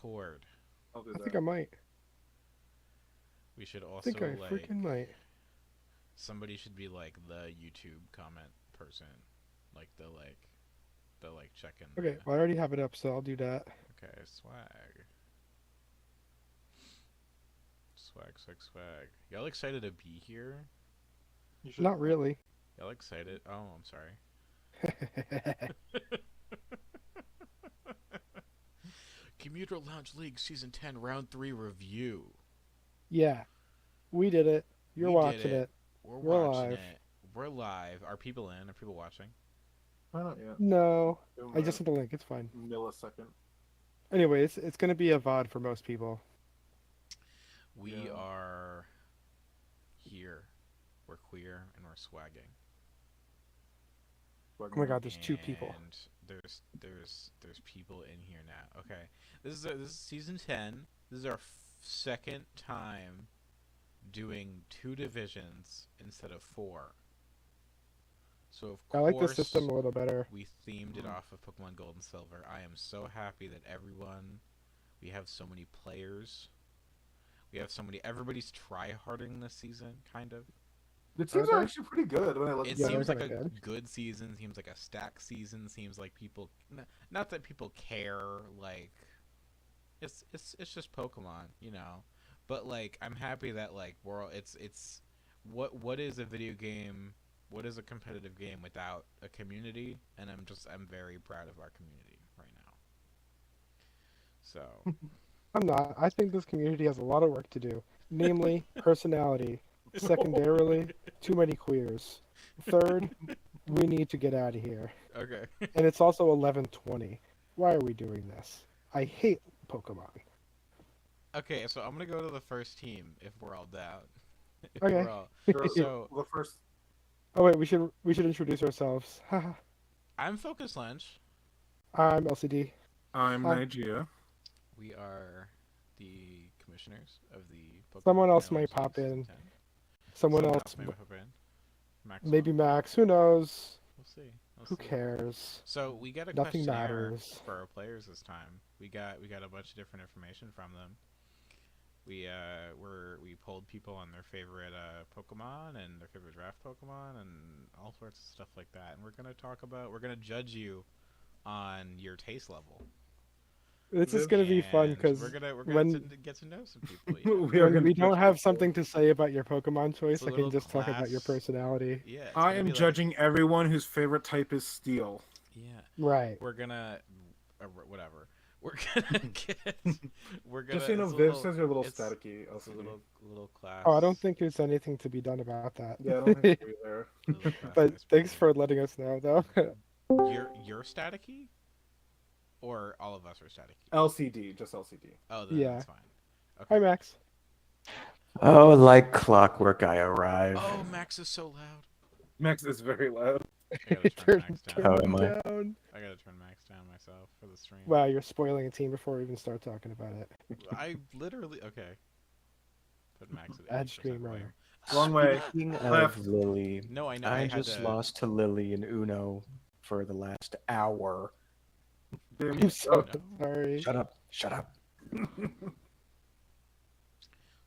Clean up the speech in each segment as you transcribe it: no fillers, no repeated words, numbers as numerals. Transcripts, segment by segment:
Discord. I'll do I think that. I might. We should I think also I freaking might. somebody should be like the YouTube comment person, like the check in Okay, the well, I already have it up, so I'll do that. okay swag. Y'all excited to be here? You should. Not really. Y'all excited? Oh, I'm sorry. Commuter Lounge League Season 10 Round 3 review. Yeah, we did it. You're We did watching it. it. We're We're watching live. it. We're live. Are people in? Are people watching? Why not yet? No, Give 'em I just sent the link. It's fine. a millisecond. Anyway, it's gonna be a VOD for most people. We Yeah. are here. We're queer and we're swagging. Oh my God, there's 2 people. And there's people in here now. Okay, this is season 10. This is our second time doing 2 divisions instead of 4. So of I like the course system a little better. we themed it off of Pokemon Gold and Silver. I am so happy that we have so many players. We have so many. Everybody's try-harding this season, kind of. The teams Are are they? actually pretty good when I look It at Yeah, them. seems they're like a kinda good season. Seems like a stack season. Seems like people, not that people care. Like, it's just Pokemon, you know. But like, I'm happy that like it's what is a video game? What is a competitive game without a community? And I'm very proud of our community right now. So I'm not. I think this community has a lot of work to do. Namely, personality. Secondarily, too many queers. Third, we need to get out of here. okay. And it's also 11:20. Why are we doing this? I hate Pokemon. Okay, so I'm gonna go to the first team if we're all down. If Okay. we're all Sure, so the first. Oh wait, we should introduce ourselves. Haha. I'm Focus Lunch. I'm LCD. I'm Hi. Nigeria. We are the commissioners of the Pokemon Someone else Challenge might pop League in. Season 10. Someone else, may pop in. Max maybe will. Max. Who knows? We'll see. We'll Who see. cares? So we got a Nothing questionnaire matters. for our players this time. We got a bunch of different information from them. We polled people on their favorite Pokemon and their favorite draft Pokemon and all sorts of stuff like that. And we're gonna judge you on your taste level. This is gonna be fun And because we're gonna when get to know some people. You know? We are when going we to don't judge have people. something to say about your Pokemon It's choice, a I can little just talk about your class. personality. Yeah, it's I gonna am be like, judging everyone whose favorite type is steel. yeah, Right. we're gonna whatever. We're gonna get. We're gonna. Just so you know, it's a Viv little, says you're a little it's, staticky. it's a LCD. little class. Oh, I don't think there's anything to be done about that. Yeah, I don't think so either. little class But ice thanks breaking. for letting us know, though. You're staticky, or all of us are staticky. LCD, just LCD. Oh, then Yeah. that's fine. Hi, Okay. Max. Oh, like clockwork, I arrive. Oh, Max is so loud. Max is very loud. I gotta turn Max Turn down. How him am I? down. I gotta turn Max down myself for the stream. Wow, you're spoiling a team before we even start talking about it. I literally okay. Put Max at Add 80% stream volume. runner. Wrong way. Speaking Left. of Lily, No, I know. I had just to... lost to Lily in Uno for the last hour. Damn, I'm so no. sorry. Shut up. Shut up.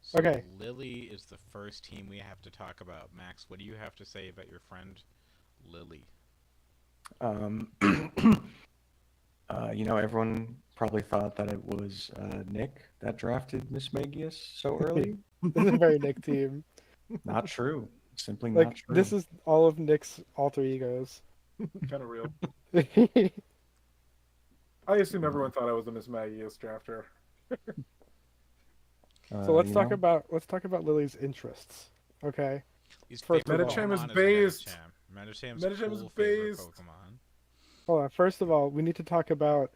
So Okay. Lily is the first team we have to talk about. Max, what do you have to say about your friend Lily? Everyone probably thought that it was Nick that drafted Miss Magius so early. This is a very Nick team. Not true. Simply not Like, true. this is all of Nick's alter egos. kind of real. Okay. I assume everyone thought I was the Miss Magius drafter. So let's talk about Lily's interests. Okay. His First favorite of all- Medicham is Pokemon based. Medicham's Medicham is cool favorite based. Pokemon. Hold on. First of all, we need to talk about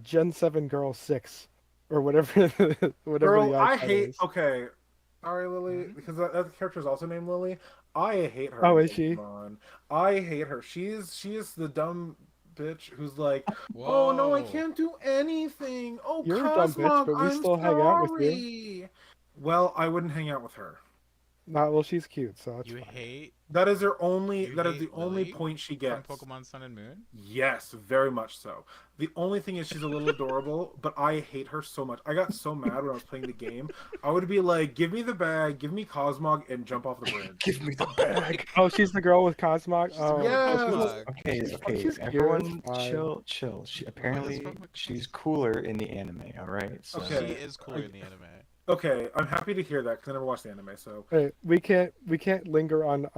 Gen 7 Girl 6 or whatever whatever Girl, the I icon hate. is. Okay, sorry, Lily, because that character is also named Lily. I hate her. Oh, in is she? Pokemon. I hate her. She is the dumb bitch who's like, oh no, I Whoa. can't do anything. Oh, You're a dumb bitch, Cosmog, but we I'm still hang out with you. sorry. Well, I wouldn't hang out with her. Not well. She's cute, so that's You fine. hate That is her only. you That is hate the only Lily point she from gets. Pokemon Sun and Moon? Yes, very much so. The only thing is she's a little adorable, but I hate her so much. I got so mad when I was playing the game. I would be like, "Give me the bag, give me Cosmog, and jump off the bridge." Give me the bag. Oh, she's the girl with Cosmog. She's the girl with Oh, Yes! Cosmog. Okay, okay. she's cute, Everyone, it's fine. chill. She apparently she's cooler in the anime. All right. So. Okay. She is cooler in the anime. Okay, I'm happy to hear that because I never watched the anime. So Hey, we can't linger on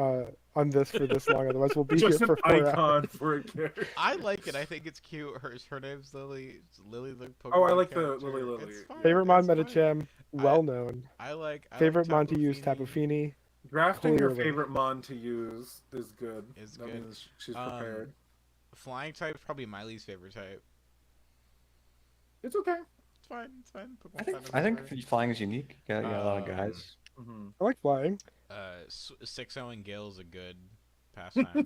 this for this long, otherwise we'll be here just an for 4 hours. icon for a character. I like it. I think it's cute. Her name's Lily. Lily the Pokemon Oh, I like the character. Lily. It's fine, Favorite mon it's fine. Metacham, well known. I like Favorite mon to Tapu use, Fini. Tapu Fini. Drafting her Clearly. favorite mon to use is good. Is That good. means she's prepared. Flying type is probably my least favorite type. It's okay. It's fine. It's fine. Pokemon I think Sun is I think alright. flying is unique. You got a lot of guys. Hmm I like flying. 6-0 and Gale is a good pastime.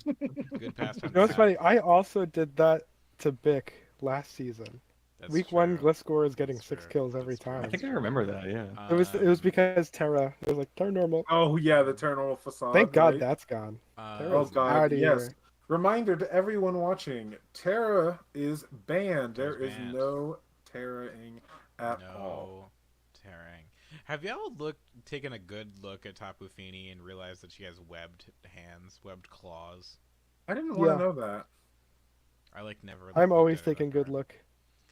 Good pastime. You know what's to funny? have. I also did that to Bic last season. That's Week true. 1, Gliscor is getting That's 6 true. kills every That's true. time. I think I remember that. Yeah. It was Um, because Terra. It was like Terra normal. Oh yeah, the Eternal Facade. Thank God right? that's gone. um, Terra's Oh god, outta yes. here. Reminder to everyone watching: Terra is banned. There Terra's is banned. no terraing at all. No tearing. Have y'all taken a good look at Tapu Fini and realized that she has webbed hands, webbed claws? I didn't want Yeah. to know that. I like never. I'm looked always at it taking like good that. look.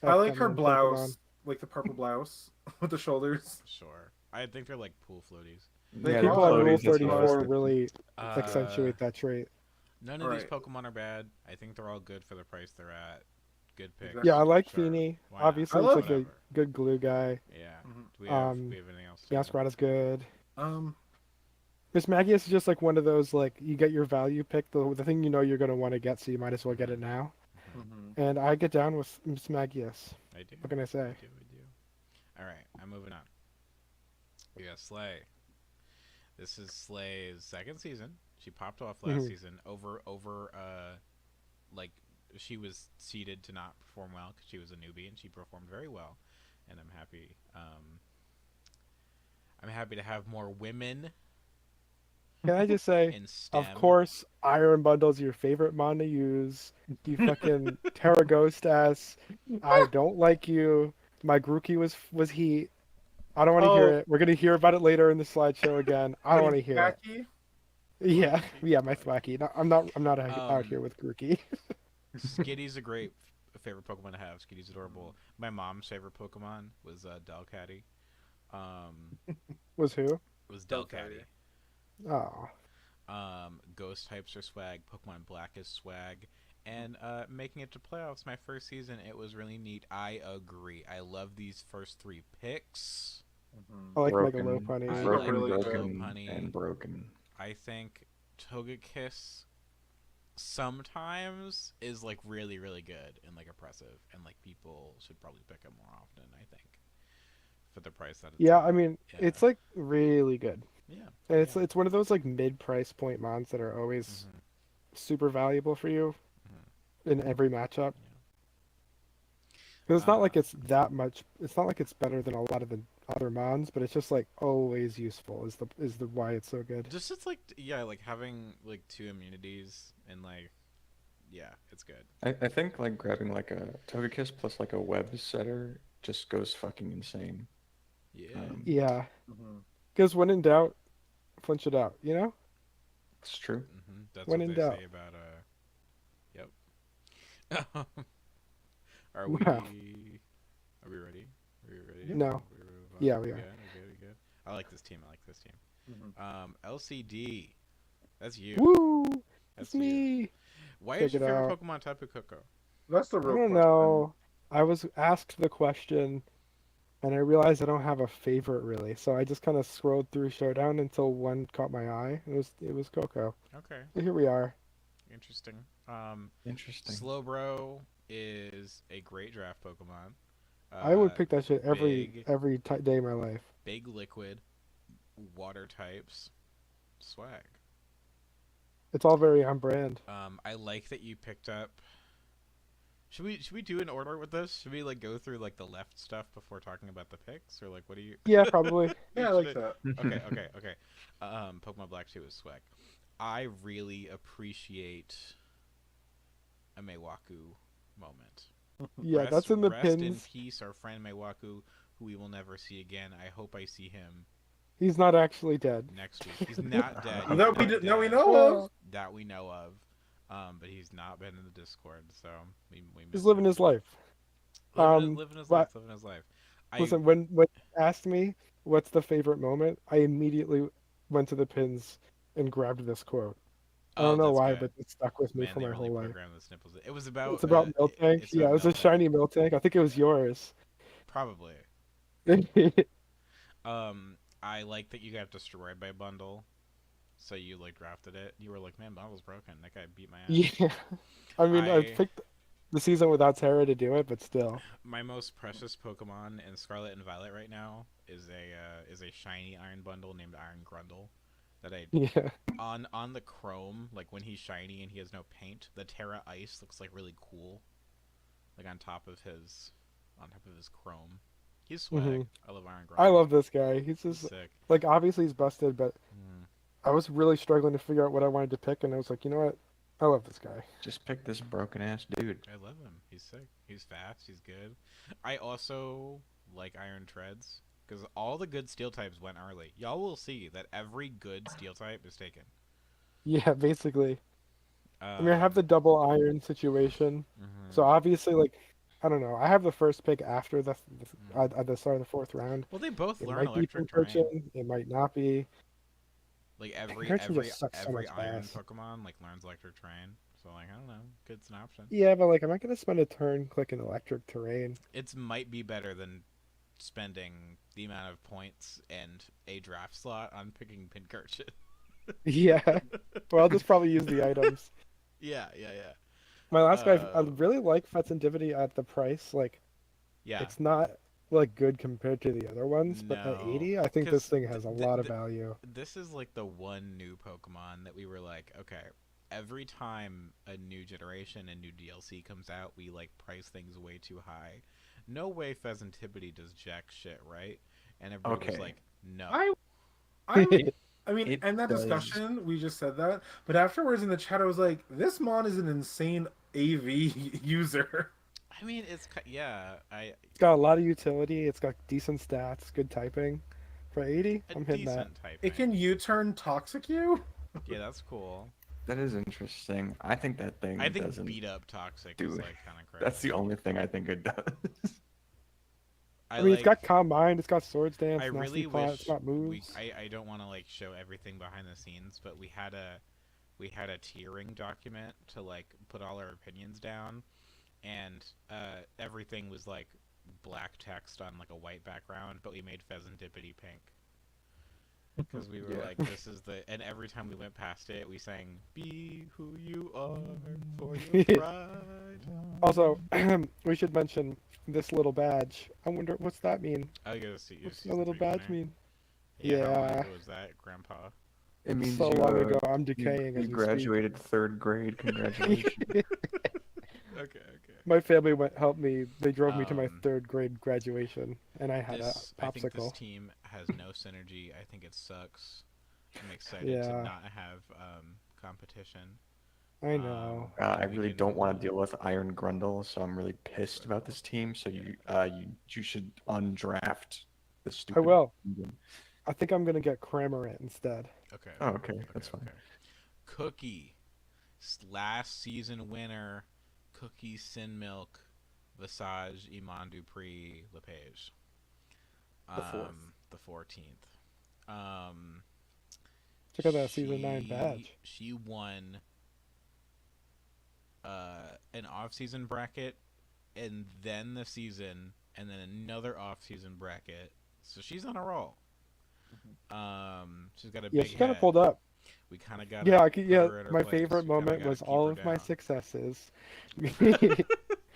I at like her feminine blouse, Pokemon. like the purple blouse with the shoulders. Sure. I think they're like pool floaties. They People are. on Rule That's what I was 34 thinking. really Uh, accentuate that trait. None of these Right. Pokemon are bad. I think they're all good for the price they're at. Good pick. Exactly. Yeah, I like Sure. Fini. Why not? Obviously, I it's love- like a good glue guy. Yeah. Mhm. Do we have, Um, we have anything else? to say? Yasquat is good. Um, Miss Magius is just like one of those, like, you get your value pick, the thing you know you're going to want to get, so you might as well get it now. mhm. And I get down with Miss Magius. I do. What can I say? I do. All right, I'm moving on. We got Slay. This is Slay's second season. She popped off last Mhm. season over like she was seeded to not perform well because she was a newbie, and she performed very well, and I'm happy. I'm happy to have more women Can I just say, in STEM. of course, Iron Bundle's your favorite mon to use. You fucking Terra Ghost ass. I don't like you. My Grookey was heat. I don't want to hear Oh. it. We're gonna hear about it later in the slideshow again. I don't want to hear it. Wacky? Yeah, my Thwacky. No, I'm not out here Um, with Grookey. Skitty's a great favorite Pokemon to have. Skitty's adorable. My mom's favorite Pokemon was Delcatty. Was who? Was Delcatty. Delcatty. Oh, Ghost types are swag. Pokemon Black is swag. And making it to playoffs my first season, it was really neat. I agree. I love these first 3 picks. Mhm. I like Broken, Megalopunny. I broken, like really broken, Honey. and broken. I think Togekiss sometimes is like really, really good and like oppressive, and like people should probably pick him more often. I think for the price that it's Yeah, at. I mean, Yeah. it's like really good. Yeah. And it's Yeah. it's one of those like mid-price point mons that are always Mhm. super valuable for you in every matchup. Yeah. 'Cause it's not like Uh, it's that much. It's not like it's better than a lot of the other mons, but it's just like always useful. Is the why it's so good. Just it's like like having like 2 immunities and like it's good. I think like grabbing like a Togekiss plus like a web setter just goes fucking insane. Yeah. Yeah, Mhm. because when in doubt, flinch it out. You know. It's true. That's When what in they doubt. say about Yep. Are Wow. we? Are we ready? Are we ready? No. Are we ready to move on? Yeah, we are. We good. I like this team. Mhm. LCD. That's you. Woo! That's It's me. Why Check is your it favorite out. Pokemon Tapu Koko? That's the I real don't question. know. I was asked the question, and I realized I don't have a favorite really. So I just kind of scrolled through Showdown until one caught my eye. It was Coco. Okay, But here we are. interesting. Interesting. Slowbro is a great draft Pokemon. I would pick that shit big. every day of my life. Big liquid, water types, swag. It's all very on brand. I like that you picked up Should we do an order with this? Should we like go through like the left stuff before talking about the picks, or like what do you? Yeah, probably. Yeah, I like that. Okay. Pokemon Black 2 is swag. I really appreciate a Meiwaku moment. Yeah, that's in the Rest in pins. peace, our friend Meiwaku, who we will never see again. I hope I see him He's not actually dead. next week. He's not dead. He's No, not now we dead. know of. That we know of. But he's not been in the Discord, so we He's miss living him. his life. Living his life. Listen, when you asked me what's the favorite moment, I immediately went to the pins and grabbed this quote. I don't know that's why, good. but it stuck with me Man, for they my really whole life. programmed the snipples. It was about. It's about Miltank. it's Yeah, about it was a Miltank. shiny Miltank. I think it was yours. Probably. I like that you got destroyed by Bundle, so you like drafted it. You were like, man, Bundle's broken. That guy beat my ass. Yeah. I mean, I I- picked the season without Terra to do it, but still. My most precious Pokemon in Scarlet and Violet right now is a shiny Iron Bundle named Iron Grundle. That I Yeah. on the Chrome, like when he's shiny and he has no paint, the Terra Ice looks like really cool, like on top of his Chrome. He's swag. Mhm. I love Iron Grundle. I love this guy. He's He's just, sick. like, obviously he's busted, but Mm. I was really struggling to figure out what I wanted to pick, and I was like, you know what? I love this guy. Just pick this broken ass dude. I love him. He's sick. He's fast. He's good. I also like Iron Treads because all the good steel types went early. Y'all will see that every good steel type is taken. Yeah, basically. I mean, I have the double iron situation, mhm. so obviously, like, I don't know. I have the first pick after at the start of the fourth round. Well, they both It learn might be electric terrain. Pincurchin, it might not be. Like every Pincurchin just sucks so every much iron ass. Pokemon like learns electric terrain. So like I don't know, it's an option. Yeah, but like, I'm not gonna spend a turn clicking electric terrain. It might be better than spending the amount of points and a draft slot on picking Pincurchin. Yeah. Well, I'll just probably use the items. Yeah. My last guy, I Uh, really like Fetsentivity at the price. Like, Yeah. it's not like good compared to the other ones, but at No, 80, I think 'cause this thing has a lot of value. This is like the one new Pokemon that we were like, okay, every time a new generation and new DLC comes out, we like price things way too high. No way Pheasantipity does jack shit, right? And everybody was Okay. like, no. I mean, It in that does. discussion, we just said that, but afterwards in the chat, I was like, "This mon is an insane AV user." I mean, yeah, It's got a lot of utility. It's got decent stats, good typing. For 80, a I'm hitting that. decent type. It can U-turn Toxic you. Yeah, that's cool. That is interesting. I think that thing I think doesn't. beat up Toxic do is it. like kind of crazy. That's the only thing I think it does. I mean, it's got Calm Mind, it's got Swords Dance, I Nasty really Plot, wish it's got moves. I don't want to like show everything behind the scenes, but we had a tiering document to like put all our opinions down, and everything was like black text on like a white background, but we made Pheasantipity pink because we were Yeah. like, this is the, and every time we went past it, we sang "Be who you are for your pride." Also, we should mention this little badge. I wonder, what's that mean? I gotta see. What's the little badge mean? How Yeah. long ago was that, Grandpa? It means So you, long ago, I'm you, decaying you as we graduated third grade. Congratulations. speak. Okay. My family helped me. They drove me to my Um, third grade graduation, and I had I a think this popsicle. team has no synergy. I think it sucks. I'm excited Yeah. to not have competition. I know. I We really can- don't want to deal with Iron Grundle, so I'm really pissed about this team. So you should undraft the stupid. I will. team. I think I'm gonna get Cramorant instead. Okay. Oh, okay, that's fine. Cookie, last season winner, Cookie Sin Milk, Visage, Iman Dupree, LePage. The fourth. The 14th. Check out that season 9 badge. She won an off-season bracket, and then the season, and then another off-season bracket. So she's on a roll. She's got a Yeah, big she kind of head. pulled up. We kind of got. Yeah, her at her my place. favorite Kinda moment gotta was keep all her of my down. successes.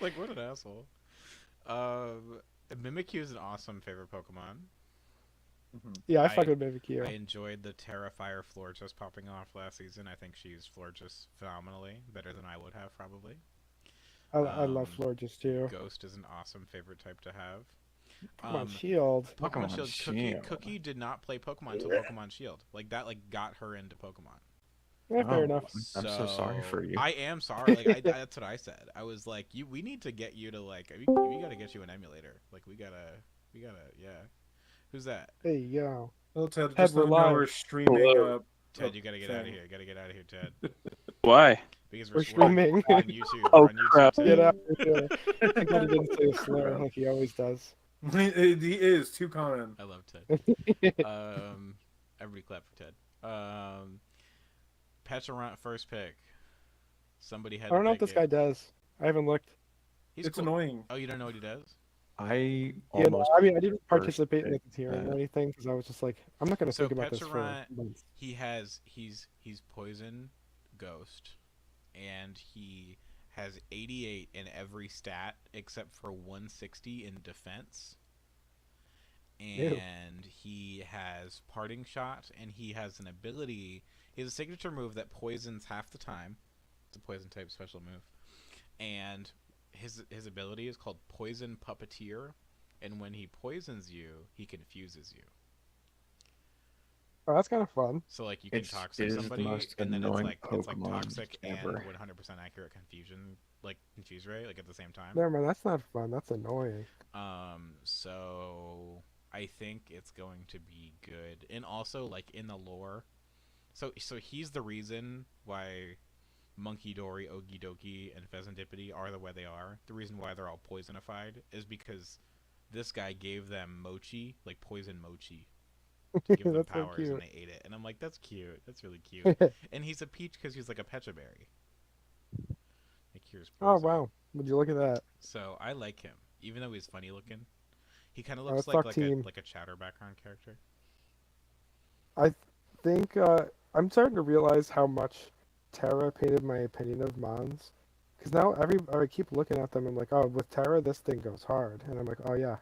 Like, what an asshole. Mimikyu is an awesome favorite Pokemon. Yeah, I I- fuck with Mimikyu. I enjoyed the Terrafire Florges popping off last season. I think she's Florges phenomenally, better than I would have, probably. I love Florges too. Ghost is an awesome favorite type to have. Come on, Shield. Pokemon Pokemon Shield. Shield. Cookie did not play Pokemon until Pokemon Shield. Like that, like got her into Pokemon. Yeah, fair Oh, enough. I'm so sorry for you. I am sorry. Like that's what I said. I was like, we need to get you to like, we gotta get you an emulator. Like we gotta, yeah. Who's that? Hey, yo. Well, Ted, Ted, just we're let them know live. we're streaming. Ted, you gotta get out of thing. here. Gotta get out of here, Ted. Why? Because We're streaming. We're on YouTube. Oh, We're on YouTube, crap. Ted. Get out of here. I thought he didn't say a slur like he always does. He is too common. I love Ted. Everybody clap for Ted. Petarant first pick. Somebody had. I don't to know what pick this guy it. does. I haven't looked. He's It's cool. annoying. Oh, you don't know what he does? I Yeah, no, almost I mean, I didn't first participate in the picked tiering or that. anything because I was just like, I'm not gonna So think about this for Petarant, months. he's poison, ghost, and he has 88 in every stat except for 160 in defense. Ew. And he has parting shot, and he has an ability. He has a signature move that poisons half the time. It's a poison type special move, and his ability is called Poison Puppeteer, and when he poisons you, he confuses you. Oh, that's kind of fun. So like you can It toxic is the somebody, most and then annoying it's like Pokemon toxic and ever. 100% accurate confusion, like confuse rate, like at the same time. Never mind, that's not fun. That's annoying. So I think it's going to be good, and also like in the lore, so he's the reason why Monkey Dory, Okidoki, and Pheasantipity are the way they are. The reason why they're all poisonified is because this guy gave them mochi, like poison mochi, to give them That's so powers, and cute. they ate it. And I'm like, that's cute. That's really cute. And he's a peach because he's like a pecha berry. It cures Oh poison. wow, would you look at that? So I like him, even though he's funny looking. He kind of let's looks talk team. like a chatter background character. I think I'm starting to realize how much Terra painted my opinion of Mons. Because now I keep looking at them and like, oh, with Terra this thing goes hard, and I'm like, oh yeah,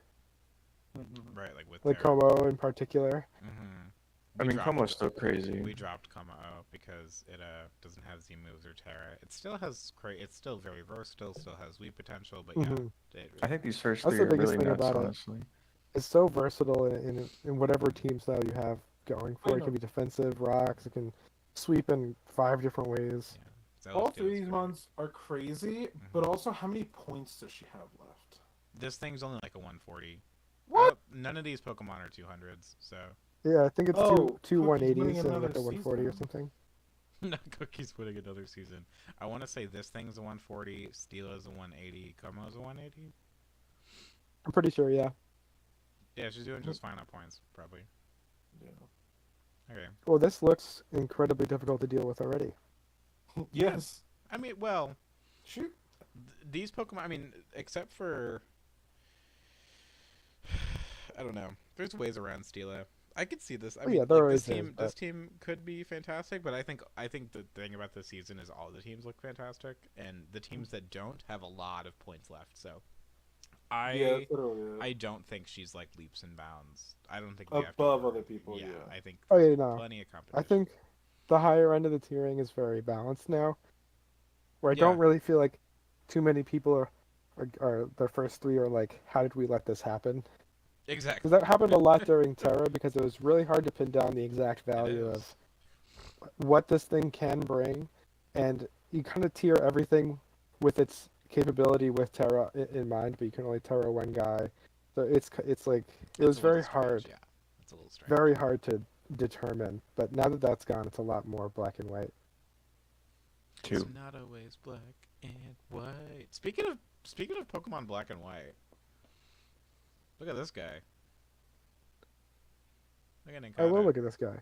Right, like with like Terra. Como in particular. Mm-hmm. I mean, Como's still crazy. We dropped Como because it doesn't have Z moves or Terra. It still has it's still very versatile, still has weak potential, but yeah. Mhm. I think these first That's three the are biggest really thing nuts, about it. honestly. It's so versatile in whatever team style you have going I for it. It know. can be defensive, rocks. It can sweep in 5 different ways. Yeah. All Zealous three of Deal's these great. ones are crazy, but also how many points does she have left? This thing's only like a 140. What? None of these Pokemon are 200s, so Yeah, I think it's Oh, two Cookie's 180s winning and another like a 140 or season. something. no Cookie's winning another season. I want to say this thing's a 140, Steela's a 180, Como's a 180. I'm pretty sure, yeah. Yeah, she's doing just fine on points, probably. Yeah. Okay. Well, this looks incredibly difficult to deal with already. Yes. I mean, well, Shoot. these Pokemon, I mean, except for I don't know. There's ways around Steela. I could see this. I Oh, mean, yeah, there like, this always team is, this but- team could be fantastic, but I think the thing about this season is all the teams look fantastic, and the teams that don't have a lot of points left. So, Yeah, that's what it is. I don't think she's like leaps and bounds. I don't think we have to Above worry. other people, yeah. I think Oh, there's yeah, no. plenty of competition. I think the higher end of the tiering is very balanced now, where I Yeah. don't really feel like too many people are the first three are like, how did we let this happen? exactly. Because that happened a lot during Terra because it was really hard to pin down the exact value is. of what this thing can bring, and you kind of tier everything with its capability with Terra in mind, but you can only Terra one guy. So it's like it was It's a little very strange, hard, Yeah, it's a little strange. very hard to determine. But now that that's gone, it's a lot more black and white. It's Two. not always black and white. Speaking of Pokemon Black and White, look at this guy. Look at I will Nincada. look at this guy.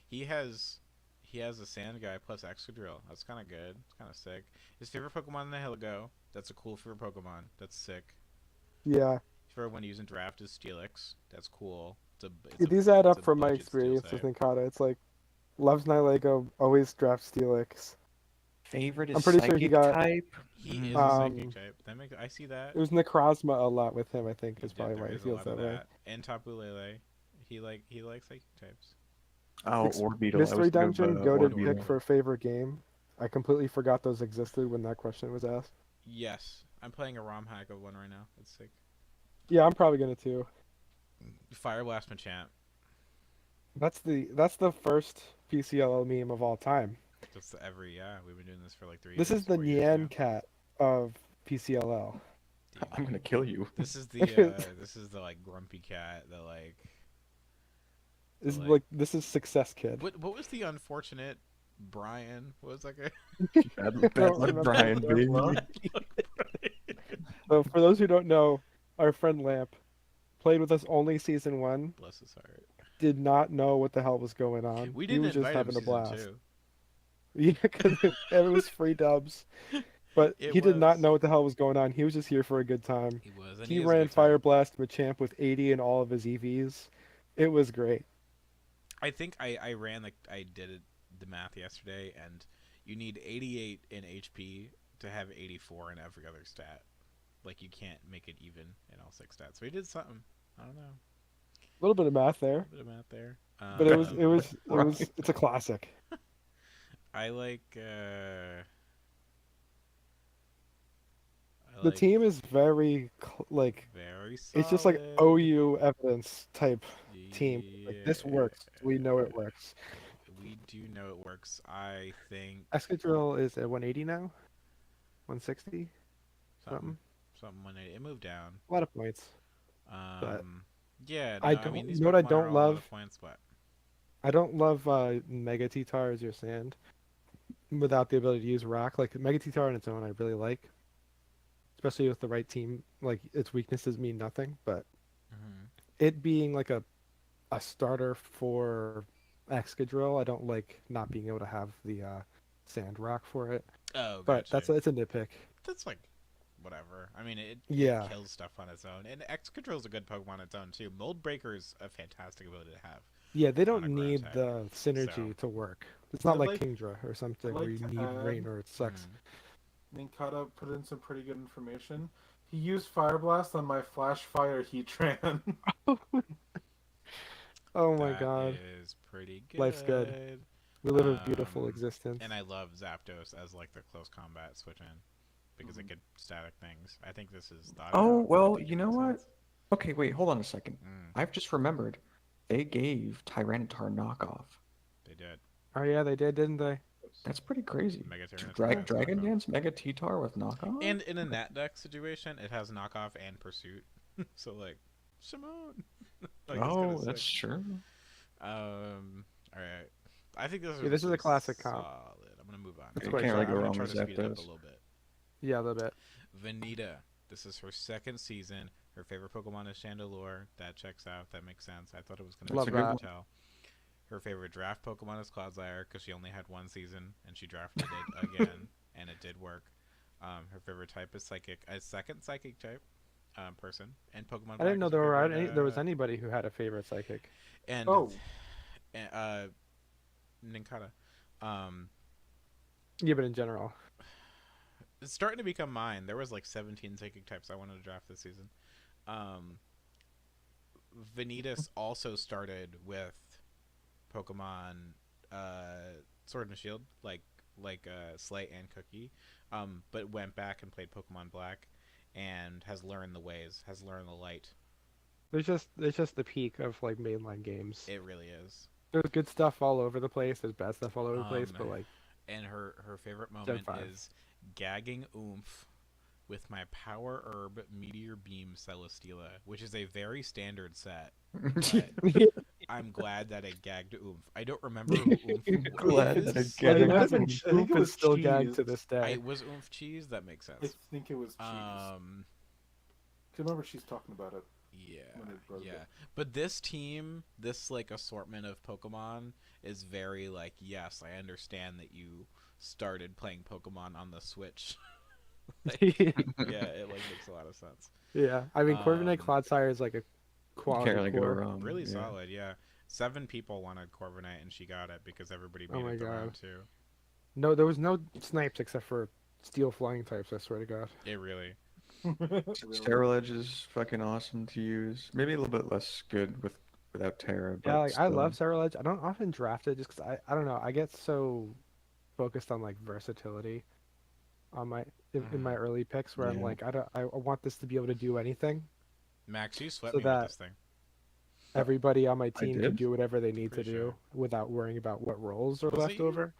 He has a Sand guy plus Excadrill. That's kind of good. It's kind of sick. His favorite Pokemon in the Heligo. That's a cool favorite Pokemon. That's sick. Yeah, His favorite one used in draft is Steelix. That's cool. these add it's up a from my budget steel experience with type. Nincada. It's like loves Nihilego, always drafts Steelix. Favorite is I'm pretty sure he psychic got- type. He is a Um, psychic type. I see that. It was Necrozma a lot with him, I think, He is did- probably there why he is a feels lot that of way. And Tapu Lele. He likes psychic types. Oh, Ex- Orbeetle. I Mystery was thinking of, Dungeon, go to Orbeetle. pick for favorite game. I completely forgot those existed when that question was asked. Yes, I'm playing a ROM hack of one right now. It's sick. Yeah, I'm probably gonna too. Fire Blast Machamp. That's the first PCLL meme of all time. Just we've been doing this for like 3 This years, is the 4 years Nyan now. cat of PCLL. I'm gonna kill you. This is the like grumpy cat that like This is like this is Success Kid. what was the unfortunate Brian? What was that guy? Bad don't luck, remember Brian, that baby. luck. So for those who don't know, our friend Lamp played with us only season 1. Bless his heart. Did not know what the hell was going on. We He didn't was just invite him having a season blast. 2. Yeah, because it was free dubs. But It he did not was. know what the hell was going on. He was just here for a good time. He was, and He he is a ran good time. Fire Blast Machamp with 80 in all of his EVs. It was great. I think I ran I did the math yesterday, and you need 88 in HP to have 84 in every other stat. Like you can't make it even in all 6 stats. So he did something. I don't know. A little bit of math A there, little bit of math there. but it's a classic. I like. The team is very very solid. it's just like OU evidence type team. Like this Yeah. works. We know it works. We do know it works. I think Excadrill is at 180 now, 160 something. Something when it moved down. A lot of points. But yeah, I no, don't. mean, You these know what I Pokemon are don't all out love? of points, but I don't love Mega T-Tar as your sand without the ability to use Rock. Like Mega T-Tar on its own, I really like, especially with the right team. Like its weaknesses mean nothing, but it being like a starter for Excadrill, I don't like not being able to have the Sand Rock for it. oh, But gotcha. it's a nitpick. That's like whatever. I mean, it Yeah. kills stuff on its own, and Excadrill's a good Pokemon on its own too. Mold Breaker's a fantastic ability to have. Yeah, they on don't a ground need type, the synergy so- to work. It's not I'd like like- Kingdra or something I'd where like you to need add- rain or it sucks. Ninkata put in some pretty good information. He used Fire Blast on my Flash Fire Heatran. Oh my That god. is pretty good. Life's good. We live a beautiful Um, existence. And I love Zapdos as like the close combat switch in because Mm-hmm. it could static things. I think this is thought Oh, out. I well, think it you know makes what? sense. Okay, wait, hold on a second. Mm, I've just remembered. They gave Tyranitar knockoff. they did. Oh yeah, they did, didn't they? That's pretty crazy. Mega To Tyranitar has Dragon knockoff. Dance Mega T-Tar with knockoff? And in a Nat deck situation, it has knockoff and pursuit. So like, Simone. Like, it's oh, kinda that's sick. true. All right. I think this is Yeah, this is a classic comp. solid. I'm gonna move on. It's You quite can't really solid. go I'm wrong gonna with try to speed it up a Zapdos. little bit. Yeah, a little bit. Vanita. This is her second season. Her favorite Pokemon is Chandelure. That checks out. That makes sense. I thought it was going to Love be that. Tell. Her favorite draft Pokemon is Clodsire because she only had one season and she drafted it again and it did work. Her favorite type is Psychic. A second Psychic type person. And Pokemon. I didn't know there were favorite, there was anybody who had a favorite psychic. And Oh. Ninkata. Yeah, but in general. It's starting to become mine. There was like 17 psychic types I wanted to draft this season. Vanitas also started with Pokemon Sword and Shield, like Slate and Cookie, but went back and played Pokemon Black, and has learned the ways, has learned the light. There's just the peak of like mainline games. It really is. There's good stuff all over the place. There's bad stuff all over the place, but like And her favorite moment 5. is gagging Oomph with my Power Herb Meteor Beam Celesteela, which is a very standard set. But I'm glad that it gagged Oomph. I don't remember who Oomph Glad is. that it I gagged imagine I think it Oomph was is still cheese. gagged to this day. Was Oomph cheese? That makes I sense. think it was cheese. I remember she's talking about it. when it broke Yeah. it. But this team, this like assortment of Pokemon is very like, yes, I understand that you started playing Pokemon on the Switch. Yeah, it like makes a lot of sense. Yeah, I mean, Corviknight Um, Clodsire is like a quality Can't really go core. wrong. Really yeah. solid, yeah. 7 people wanted Corviknight and she got it because everybody Oh made my it the God. round 2. No, there was no snipes except for steel flying types. I swear to God. It really. Sterile Edge is fucking awesome to use. Maybe a little bit less good without Terra. But Yeah, like, I still. love Sterile Edge. I don't often draft it just because I don't know. I get so focused on like versatility on my in my early picks where I'm Yeah. like, I want this to be able to do anything, Max, you swept so me with that this thing. everybody on my I team can did? do whatever they need to Pretty do sure. without worrying about what roles are Was it left you? over.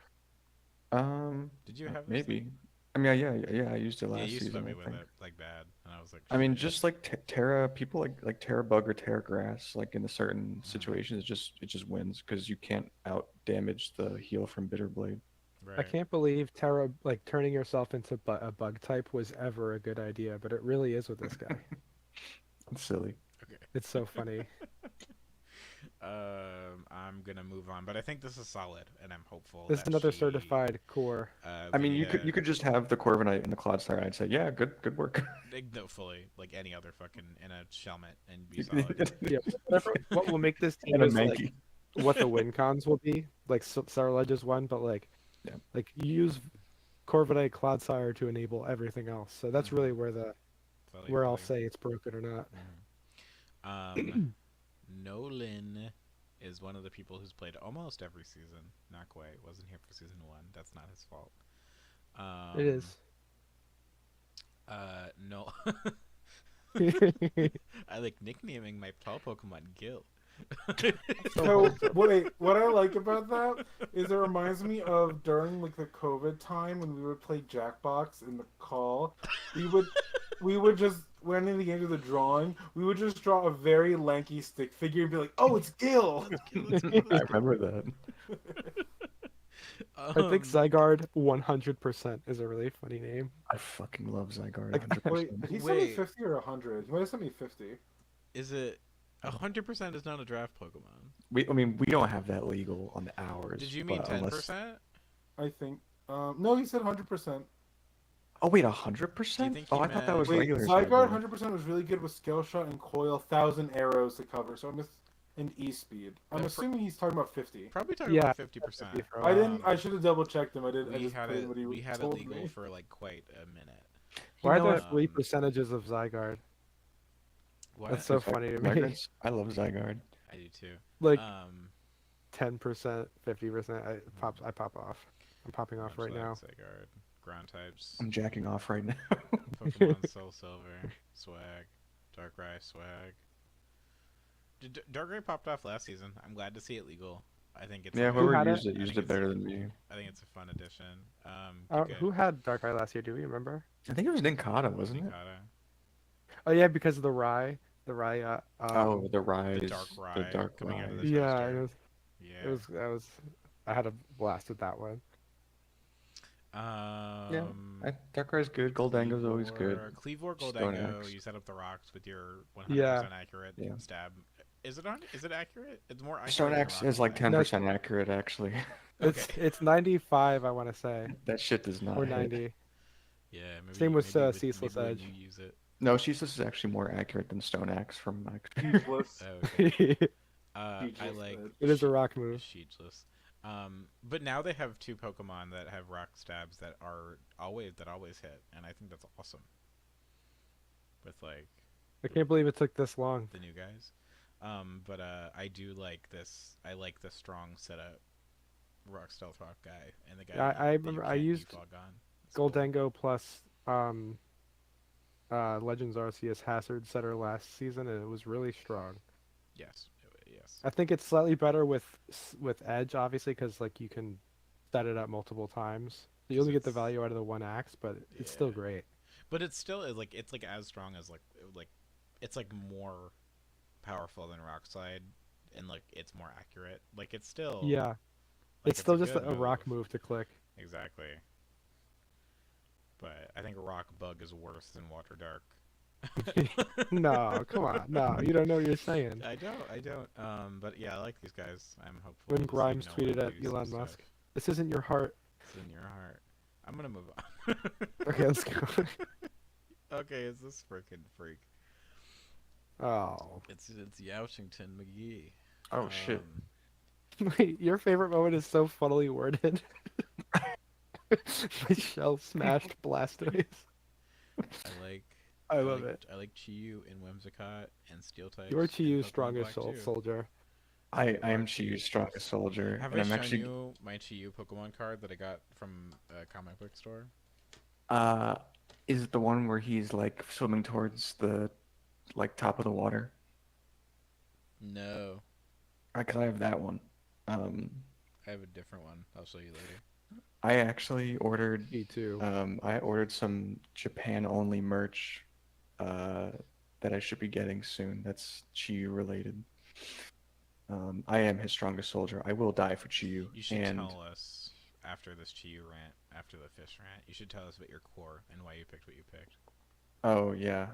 Did you have this Maybe. thing? I mean, yeah, I used it Yeah, last you season, swept me I with think. it like bad, and I was like, I mean, shit. just like Terra, people like Terra Bug or Terra Grass, like in a certain Mhm. situations, it just wins because you can't out damage the heal from Bitter Blade. I Right. can't believe Terra, like turning yourself into a bug type was ever a good idea, but it really is with this guy. It's silly. Okay. It's so funny. I'm gonna move on, but I think this is solid, and I'm hopeful This is that another she. certified core. I mean, you The could just have the Corviknight and the Clodsire, and I'd say, yeah, good work. no, fully like any other fucking in a shellmet and be solid. Yeah, what will make this team And a is like Mankey. what the win cons will be. Like Sarlege is one, but Yeah. like you use Corviknight Clodsire to enable everything else. So that's really Fully, where I'll fully. say it's broken or not. Nolan is one of the people who's played almost every season. Not quite. Wasn't here for season 1. That's not his fault. It is. No. I like nicknaming my tall Pokemon Gil. So wait, what I like about that is it reminds me of during like the COVID time when we would play Jackbox in the call. We would just when in the game of the drawing, we would just draw a very lanky stick figure and be like, "Oh, it's Gil." I remember that. I think Zygarde 100% is a really funny name. I fucking love Zygarde. Like, 100%. Wait, he sent me Wait. 50 or 100. He might have sent me 50. Is it 100% is not a draft Pokemon? I mean, we don't have that legal on ours. Did you mean but 10%? I think. No, he said 100%. Oh wait, Do you 100%? think Oh, he I thought that was Wait, regular Zygarde Zygarde. 100% was really good with Scale Shot and Coil, 1,000 arrows to cover. So and E-Speed. I'm assuming he's talking about 50. Probably talking Yeah, about 50%. I didn't. I should have double checked him. I did. I We just had put in it. what he We had it told legal me. for like quite a minute. Why are know there what? 3 percentages of Zygarde? What? That's so funny to me. I love Zygarde. I do too. Like Um, 10%, 50%. I pop off. I'm popping off much right like now. Zygarde, ground types, I'm jacking off right now. Pokemon Soul Silver, Swag, Darkrai, Swag. Darkrai popped off last season. I'm glad to see it legal. I think it's Yeah, like Who whoever had used it? it I used think it better than me. I think it's a fun addition. Good. Who had Darkrai last year? Do we remember? I think it was Ninkata, wasn't it? Ninkata. Oh yeah, because of the Rye. The Rye. Oh, the Rise, The Dark the Rye Dark coming out of Rise. the Yeah, toaster. it was. Yeah. It was. That was. I had a blast with that one. Yeah, Darkrai's good. Goldango's always good. Cleavor, Stone Goldango, Axe. you set up the rocks with your 100% Yeah. accurate Yeah. stab. Is it on? Is it accurate? It's more accurate. Stone than Axe rock is like slide. 10% accurate, actually. It's 95, I want to say, That shit does not or hit. 90. Yeah. Maybe, Same with, maybe Ceaseless maybe Edge. When you use it. No, Sheetless is actually more accurate than Stone Axe from my Speechless. Oh, okay. It I Speechless like. Edge. is a rock move. Sheetless. But now they have 2 Pokemon that have rock stabs that always hit, and I think that's awesome. With like I can't believe it took this long. the new guys. But I do like this. I like the strong setup rock stealth rock guy and the guy. I that you remember I can't used defog on. It's cool. Goldango plus Legends Arceus Hazard Setter last season, and it was really strong. Yes. Yes. I think it's slightly better with Edge, obviously, because like you can set it up multiple times. You only get the value out of the one axe, but it's still Yeah. great. But it's still like it's like as strong as like it's like more powerful than rock slide, and like it's more accurate. Like it's still Yeah, like, it's still a just good a rock move to click. Exactly. But I think rock bug is worse than water dark. No, come on, no, you don't know what you're saying. I don't. But yeah, I like these guys. I'm hopeful. When to see Grimes Nolan tweeted at do some Elon stuff. Musk, "This isn't your heart." It's in your heart. I'm gonna move on. Okay, let's go. Okay, it's this freaking freak. Oh, It's Yowshington McGee. Oh shit. wait, your favorite moment is so funnily worded. My shell smashed Blastoise. I love it. I like Chiyu and Whimsicott and Steel types. Your and Chiyu's Pokemon strongest Black too. soldier. I am Chiyu's strongest soldier, Have and I I'm shown actually you my Chiyu Pokemon card that I got from a comic book store? Is it the one where he's like swimming towards the like top of the water? No, Because I have that one. Um, I have a different one. I'll show you later. I actually ordered Me too. I ordered some Japan only merch uh that I should be getting soon. That's Chiyu related. I am his strongest soldier. I will die for Chiyu. You should And tell us after this Chiyu rant, after the fish rant. You should tell us about your core and why you picked what you picked. oh yeah.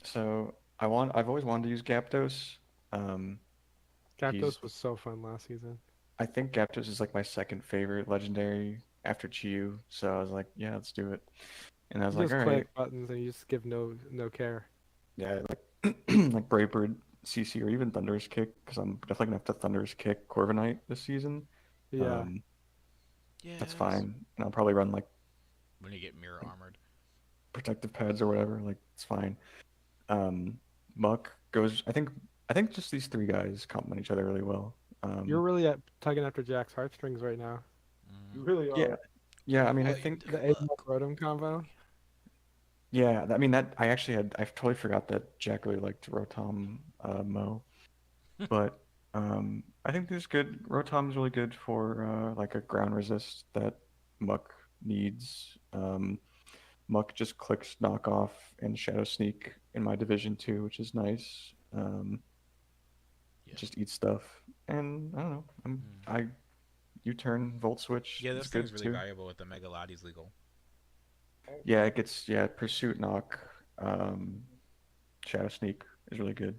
So I've always wanted to use Gyaptos. Um he's Captos was so fun last season. I think Gyaptos is like my second favorite legendary after Chiyu. So I was like, yeah, let's do it. And I was You like, just all right. click buttons and you just give no care. Yeah, like like Brightbird, CC, or even Thunderous Kick, because I'm definitely gonna have to Thunderous Kick Corviknight this season. Yeah. Um, that's Yes. fine, and I'll probably run like When you get mirror armored. protective pads or whatever. Like it's fine. Muck goes. I think just these three guys complement each other really well. You're really tugging after Jack's heartstrings right now. You really Yeah, are. yeah. I mean, I What? think The A Rotom combo. yeah. I mean that I totally forgot that Jack really liked Rotom Mo. But I think this is good. Rotom's really good for like a ground resist that Muck needs. Muck just clicks knock off and shadow sneak in my division too, which is nice. Yeah. Just eat stuff, and I don't know. I U-turn Volt Switch Yeah, is this thing's good really too. valuable with the Mega Lotties legal. Yeah, it gets Pursuit knock, shadow sneak is really good,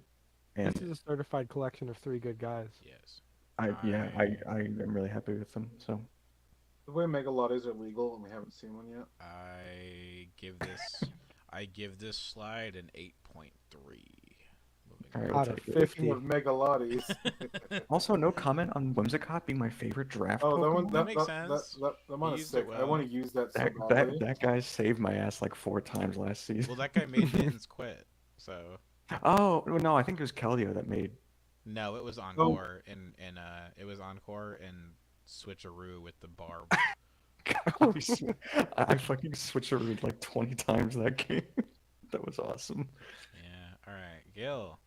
This and is a certified collection of 3 good guys. Yes. I am really happy with them. So. The way Megalodons are legal and we haven't seen one yet. I give this slide an 8.3. All right, Out we'll of take it. 50. Speaking of Megalodons. Also, no comment on Whimsicott being my favorite draft Oh, that one Pokemon. That makes sense. that one He is used sick. it I well. want to use that so That badly. that guy saved my ass like 4 times last season. Well, that guy made Mittens quit. So Oh no, I think it was Keldeo that made. no, it was Oh. Encore it was Encore and Switcheroo with the barb. I fucking switcherooed like 20 times that game. That was awesome. Yeah. All right, Gil.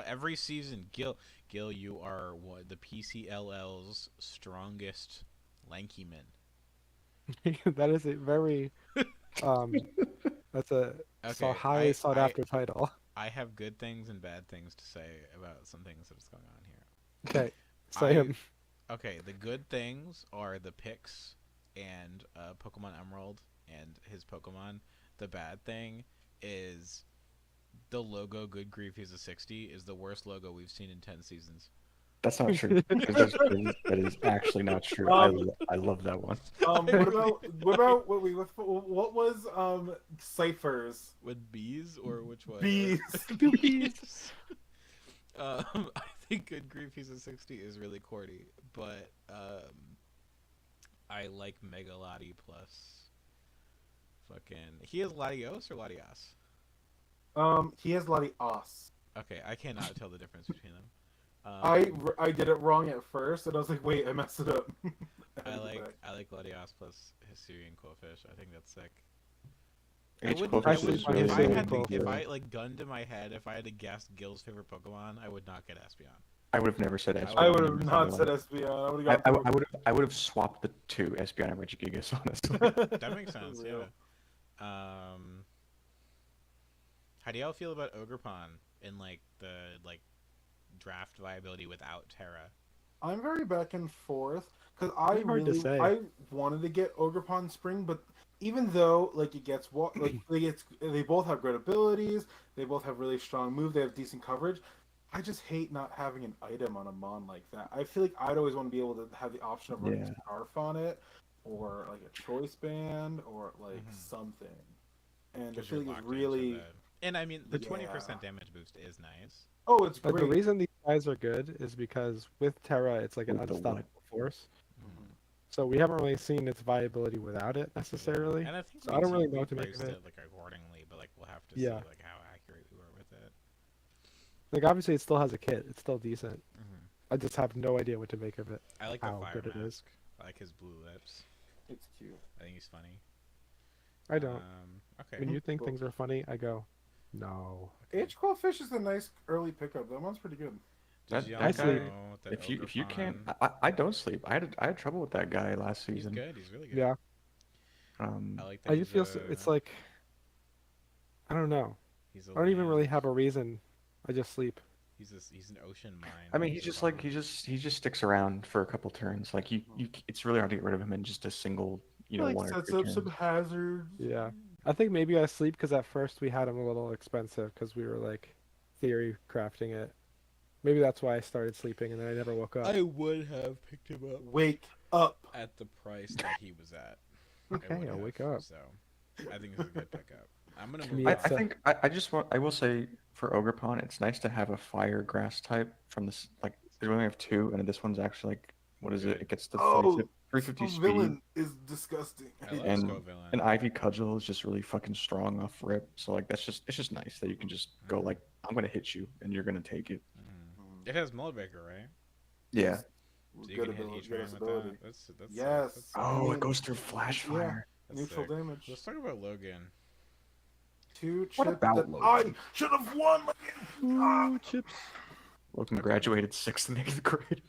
Every season, Gil, you are the PCLL's strongest lanky man. That is a very that's a Okay, highly sought after title. I have good things and bad things to say about some things that's going on here. Okay. Say him. Okay, the good things are the picks and Pokemon Emerald and his Pokemon. The bad thing is the logo Good Grief He's a 60 is the worst logo we've seen in 10 seasons. That's not true. That is actually not true. I love that one. What was Cypher's? With bees or which one? Bees. Bees. I think Good Grief He's a 60 is really corny, but I like Mega Lottie plus fucking. He has Latios or Latias? He has Latias. Okay, I cannot tell the difference between them. I did it wrong at first, and I was like, wait, I messed it up. I like Latias plus Hisuian Quillfish. I think that's sick. If I like gun to my head, if I had to guess Gil's favorite Pokemon, I would not get Espeon. I would have never said Espeon. I would have not said Espeon. I would have swapped the two, Espeon and Regigigas, honestly. That makes sense. Yeah. How do y'all feel about Ogerpon in like the draft viability without Terra? I'm very back and forth because I wanted to get Ogerpon Spring, but even though like it gets they both have great abilities, they both have really strong move, they have decent coverage. I just hate not having an item on a Mon like that. I feel like I'd always want to be able to have the option of running Scarf on it, or like a Choice Band, or like something. And I feel like it's really. And I mean, the 20% damage boost is nice. Oh, it's but great. The reason these guys are good is because with Terra, it's like an unstoppable force. So we haven't really seen its viability without it necessarily. And I think I don't really know what to make of it. Like accordingly, but like we'll have to see like how accurate we were with it. Like obviously, it still has a kit. It's still decent. I just have no idea what to make of it. I like how the Fire good Mask. it is. I like his blue lips. It's cute. I think he's funny. I don't. Okay. When you think Well- things are funny, I go, no. Okay. H-Claw Fish is a nice early pickup. That one's pretty good. Did That- y'all I sleep. know that If you can't, Ogrepon- I don't sleep. I had trouble with that guy last He's season. good. He's really good. Yeah. I like that. I just feel it's like, I don't know. He's a I don't even really land. have a reason. I just sleep. He's an ocean mine. I mean, he's just like he just sticks around for a couple turns. Like it's really hard to get rid of him in just a single, Like one or sets two up some turns. hazards. Yeah. I think maybe I sleep because at first we had him a little expensive because we were like theory crafting it. Maybe that's why I started sleeping and then I never woke up. I would have picked him up Wake up. at the price that he was at. I Okay, would I'll have, wake up. So I think it's a good pickup. I'm gonna To move me, on. it's I think I will say for Ogrepon, it's nice to have a fire grass type from this. Like they only have two, and this one's actually like what is it? It gets the Oh, 350 speed. villain is disgusting. I love and Skull Villain. An Ivy Cudgel is just really fucking strong off rip. So like it's just nice that you can just go like I'm gonna hit you and you're gonna take it. It has Mullibaker, right? Yeah. So you Good can hit ability, each good round with ability. that. That's Yes. That's Oh, Yeah. it goes through flash Yeah. fire. That's Neutral sick. damage. Let's talk about Logan. Two What chips about that Logan? I should have won. Ooh, chips. Logan graduated 6th in 8th grade.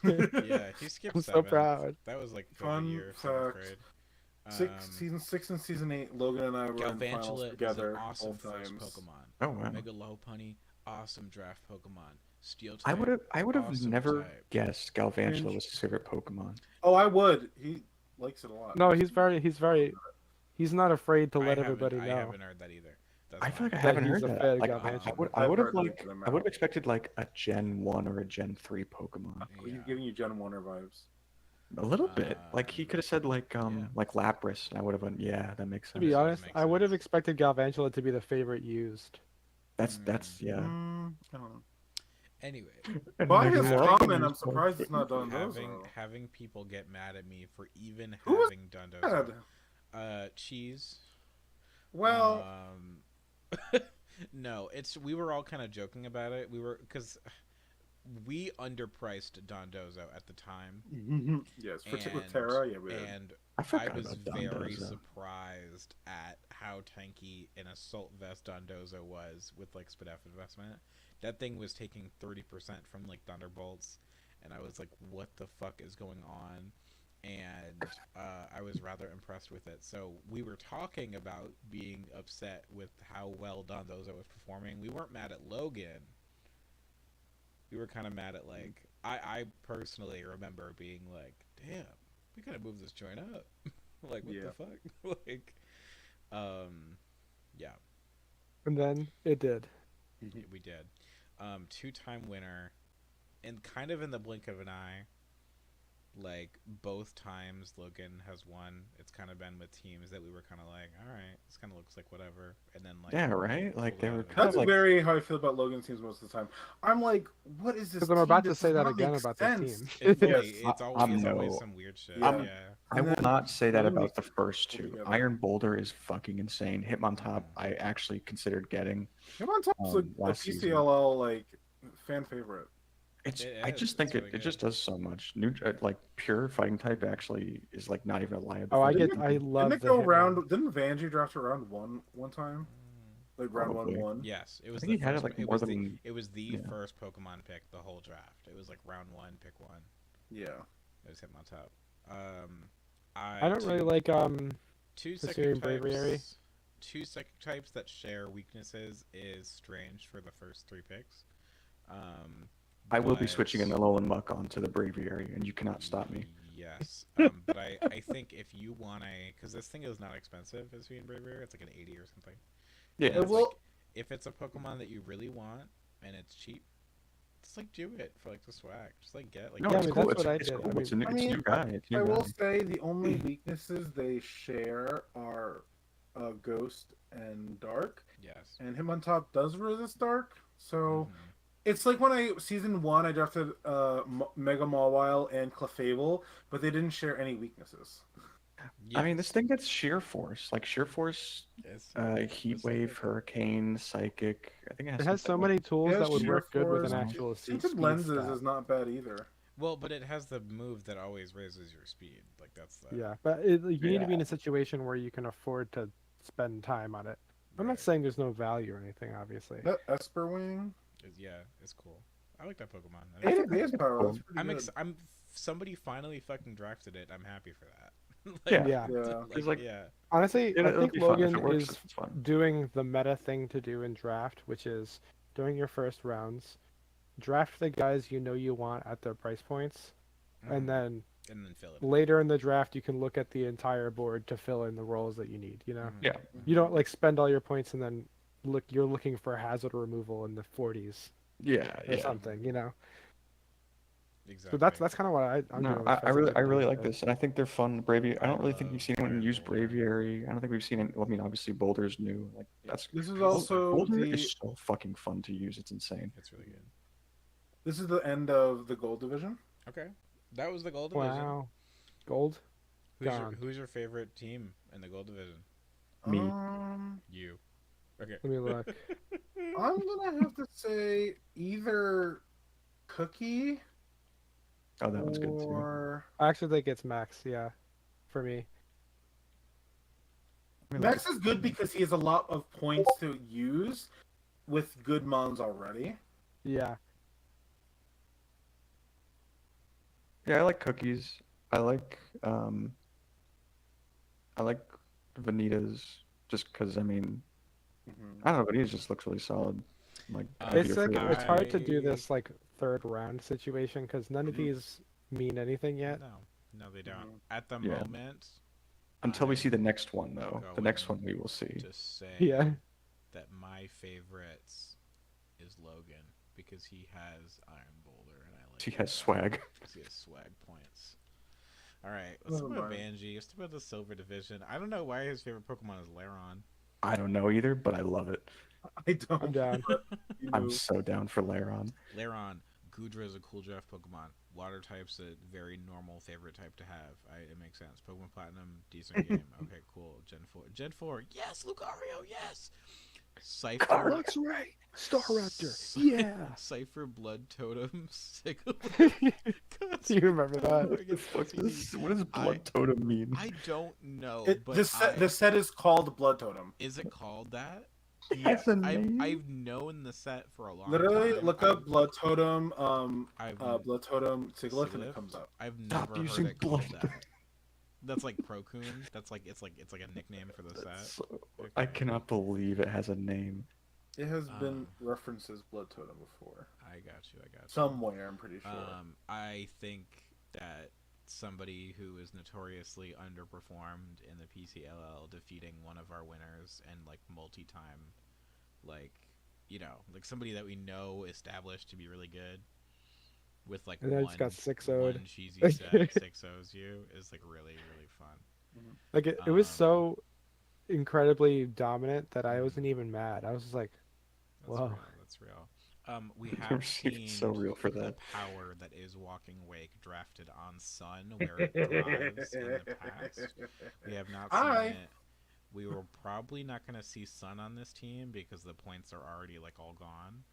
Yeah, he skipped I'm so 7th. proud. That was like Fun COVID year, 7th fact. grade. Season 6 and season 8, Logan and I were in finals Galvantula is together an awesome both first times. Pokemon. Oh wow. Mega Lopunny, awesome draft Pokemon. Steel I type. would have awesome never type. guessed Galvantula Cringe. was his favorite Pokemon. Oh, I would. He likes it a lot. No, he's not afraid to I let haven't- everybody I know. haven't heard that either. That's I feel like I fine. haven't he's heard a that. fan of Like Galvantula. I would have I've heard like it in I would have mouth. expected like a Gen 1 or a Gen 3 Pokemon. He's Yeah. giving you Gen 1er vibes. A little bit. Like he could have said like yeah. like Lapras, and I would have went, yeah, that makes To sense. be That honest, makes I would have sense. expected Galvantula to be the favorite used. That's yeah. I don't know. Anyway, By Maybe his more comment, I'm used surprised it's not done. having people get mad at me for even Who was having Dundos. Bad. Cheese. Well, No, we were all kind of joking about it. Because we underpriced Dondozo at the time. yes, with and- Terra, yeah, we did. And I I forgot was about very Dondozo. surprised at how tanky an Assault Vest Dondozo was with like Spadef investment. That thing was taking 30% from like Thunderbolts, and I was like, what the fuck is going on? And I was rather impressed with it. So we were talking about being upset with how well Dondozo was performing. We weren't mad at Logan. We were kind of mad at like I personally remember being like, damn, we gotta move this joint up. Like what the fuck? Like, yeah, And then it did. we did. 2-time winner, and kind of in the blink of an eye. Like both times Logan has won, it's kind of been with teams that we were kind of like, all right, this kind of looks like whatever, and then like Yeah, right? Like they were kind That's of like very how I feel about Logan teams most of the time. I'm like, what is this? Because I'm team? about to This say does that not again make about sense. this team. it's, Yes. it's always no. some weird shit. Yeah. Yeah. I And will then not say that Logan about makes the first pull two. together. Iron Boulder is fucking insane. Hitmontop, I actually considered getting. Him on top's like a last season. PCLL like fan favorite. It's. It I is, just it's think really it good. just does so much. New like pure fighting type actually is like not even a liability. Oh, I Didn't love Didn't it the go Hitmon. round? Didn't Vanjie draft around one time? Like round Probably. 1-1. Yes, it I was. think he the had it first, like it more was than. it was the yeah. first Pokemon pick the whole draft. It was like round 1, pick 1. Yeah. It was Hitmontop. I don't really like two the psychic Syrian Braviary. types. Two psychic types that share weaknesses is strange for the first 3 picks. I will be but- switching an Alolan Muck onto the Braviary, and you cannot stop me. Yes, but I think if you want because this thing is not expensive as being Braviary, it's like an 80 or something. Yeah. And it's well- like, if it's a Pokemon that you really want and it's cheap, just like do it for like the swag. Just like get like No, Yeah, it's I mean, cool. that's It's, what I it's did. cool. I It's a mean- new, it's a new guy. It's a I new will guy. say the only weaknesses they share are Ghost and Dark, yes. and him on top does resist Dark. So Mhm. it's like when season 1 I drafted Mega Mawile and Clefable, but they didn't share any weaknesses. I mean, Yes. this thing gets sheer force. Like sheer force, heat It's wave, like- hurricane, psychic. I think it has. It has so something many tools It has that would sheer work good with force. an actual Tinted speed lenses stat. is not bad either. Well, but it has the move that always raises your speed. Like that's the Yeah, but you need to be in Yeah. a situation where you can afford to spend time on it. I'm not right. saying there's no value or anything, obviously. That Esper Wing. Yeah, it's cool. I like that Pokemon. I Eight think base it's power. cool. That's pretty good. Somebody finally fucking drafted it. I'm happy for that. Yeah. Yeah. Yeah. It's like yeah. Honestly, I it'll think be fun if Logan it works. is It's fun. doing the meta thing to do in draft, which is during your first rounds, draft the guys you know you want at their price points, and Mhm. then And then fill it. later in the draft you can look at the entire board to fill in the roles that you need, you know? Mhm. Yeah. You don't like spend all your points and then you're looking for hazard removal in the 40s Yeah. or Yeah. something, you know? Exactly. So that's kind of what I'm No, doing I, with I really I Fezzik really and like Ninetales. this, and I think they're fun. Braviary. I I don't really think we've love seen anyone Fire use Boulder. Braviary. I don't think we've seen it. I mean, obviously Boulder's new. Like that's This is I also Boulder the is so fucking fun to use. It's insane. It's really good. this is the end of the gold division. Okay. That was the gold division. Wow. Gold? Gone. Who's your favorite team in the gold division? Me. You. Okay. Let me look. I'm gonna have to say either Cookie Oh, that one's good too. or I actually think it's Max, yeah, for me. I mean, Max is good because he has a lot of points to use with good mons already. Yeah. yeah, I like cookies. I like Vanitas just because I mean I don't know, Vanitas just looks really solid. Like I'd be It's like afraid of it's it. hard to do I- this like third round situation because none of these mean anything yet. No, they don't. Mhm. At the Yeah. moment, Until we I see the next one though. The next going one we will see. to say Yeah. that my favorite is Logan because he has Iron Boulder and I like He it. has swag. Because he has swag points. All right, let's talk Never about mind. Vanjie. Let's talk about the Silver Division. I don't know why his favorite Pokemon is Laron. I don't know either, but I love it. I don't. I'm down. But, you I'm know, so down for Laron. Laron, Goodra is a cool draft Pokemon. Water type's a very normal favorite type to have. It makes sense. Pokemon Platinum, decent game. Okay, cool. Gen 4. Gen 4, yes! Lucario, yes! Cypher. Carlos Ray, Staraptor. Yeah. Cypher, Blood Totem, Sickle. Do you remember that? What does Blood Totem mean? I don't know, but the set is called Blood Totem. is it called that? Has a name? I've known the set for a long Literally, time. look up Blood Totem, I've Blood Totem Sigilyph, and Sigilyph? it comes up. I've Stop never heard using it called blood. that. That's like Procoon. That's like it's like a nickname for the set. So- I Okay. cannot believe it has a name. It has been Um, referenced as Blood Totem before. I got you. Somewhere, I'm pretty sure. I think that somebody who is notoriously underperformed in the PCLL defeating one of our winners and like multi-time, like like somebody that we know established to be really good with like And then one it's got 6-0'd. one cheesy set 6-0s you is like really fun. Like it was Um, so incredibly dominant that I wasn't even mad. I was just like, That's Wow. real. That's real. We have seen It's so real for the that. power that is Walking Wake drafted on Sun, where it thrives in the past. We have not seen Hi. it. We were probably not going to see Sun on this team because the points are already like all gone.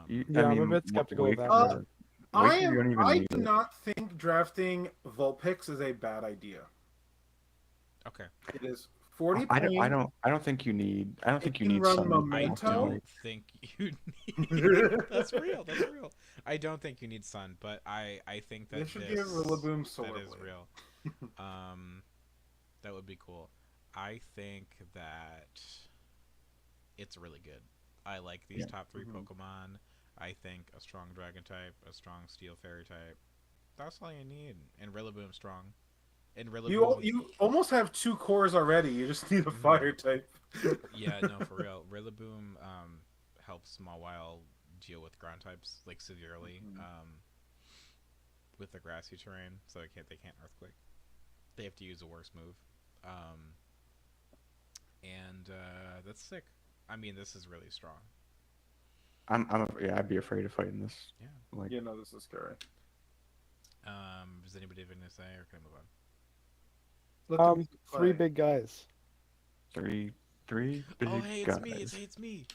Yeah, I'm a bit skeptical of that one. I do not think drafting Vulpix is a bad idea. Okay. It is 40 I points. don't think you need. I don't think you can need run some. I Memento? don't think you need. That's real. That's real. I don't think you need Sun, but I think that They should this, give Rillaboom Solar that is Blade. real. That would be cool. I think that it's really good. I like these top 3 Pokemon. I think a strong Dragon type, a strong Steel Fairy type. That's all you need. And Rillaboom's strong. And Rillaboom. You almost have 2 cores already. You just need a fire type. Yeah, no, for real. Rillaboom helps Mawile deal with ground types like severely with the grassy terrain, so they can't earthquake. They have to use a worse move, and that's sick. I mean, this is really strong. I'd be afraid of fighting this. Yeah. Like, You know, this is scary. Does anybody have anything to say, or can I move on? Let them 3 play. big guys. three big Oh, hey, it's guys. me. It's me.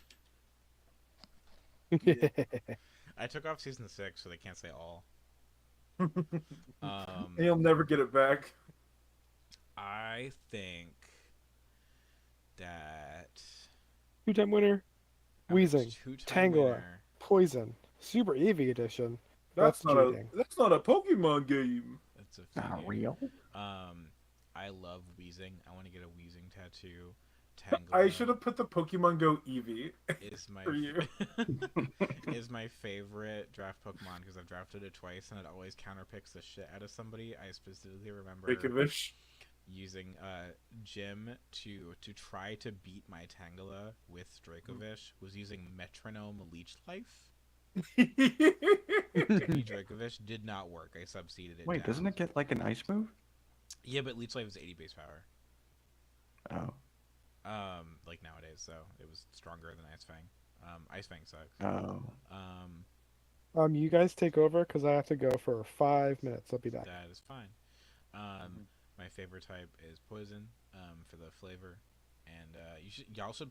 I took off season 6, so they can't say all. Um, And you'll never get it back. I think that Two-time winner. I'm a Wheezing. two-time Tangela. winner. Poison. Super Eevee edition. That's That's not a cheating. that's not a Pokemon game. That's a fun Not game. real. Um, I love wheezing. I want to get a wheezing tattoo. I Tangela should have put the Pokemon Go Eevee is my for you. is my favorite draft Pokemon because I've drafted it twice and it always counterpicks the shit out of somebody. I specifically remember Reykjavik. using Jim to try to beat my Tangela with Dracovish was using Metronome Leech Life to beat Dracovish. Did not work. I subseeded it. Wait, down. doesn't it get like an ice move? Yeah, but Leech Life is 80 base power. Oh. Like nowadays, so it was stronger than Ice Fang. Ice Fang sucks. Oh. You guys take over because I have to go for 5 minutes. I'll be back. That is fine. My favorite type is poison. For the flavor, and y'all should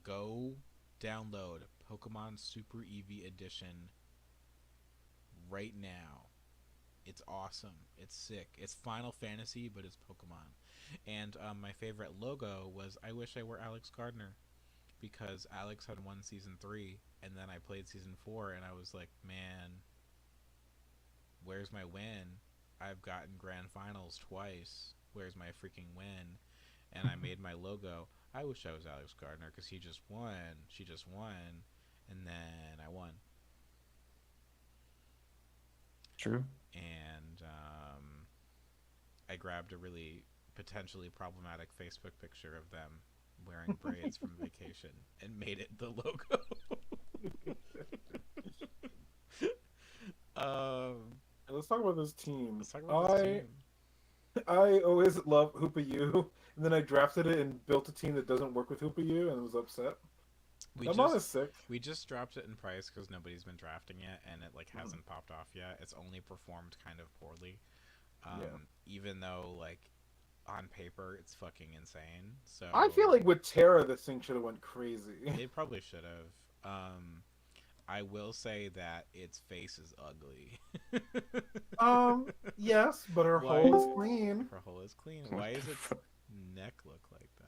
go download Pokemon Super Eevee Edition right now. It's awesome. It's sick. It's Final Fantasy, but it's Pokemon. And my favorite logo was I wish I were Alex Gardner because Alex had won season 3 and then I played season 4 and I was like, man, where's my win? I've gotten grand finals twice. Where's my freaking win? And I made my logo. I wish I was Alex Gardner because he just won. She just won. And then I won. True. And I grabbed a really potentially problematic Facebook picture of them wearing braids from vacation and made it the logo. Let's talk about this team. Let's talk about this team. I always love Hoopa U, and then I drafted it and built a team that doesn't work with Hoopa U, and was upset. I'm honest sick. We just dropped it in price because nobody's been drafting it, and it like hasn't popped off yet. It's only performed kind of poorly, even though like on paper it's fucking insane. So I feel like with Terra, this thing should have went crazy. It probably should have. I will say that its face is ugly. Yes, but her hole is clean. Her hole is clean. Why does its neck look like that?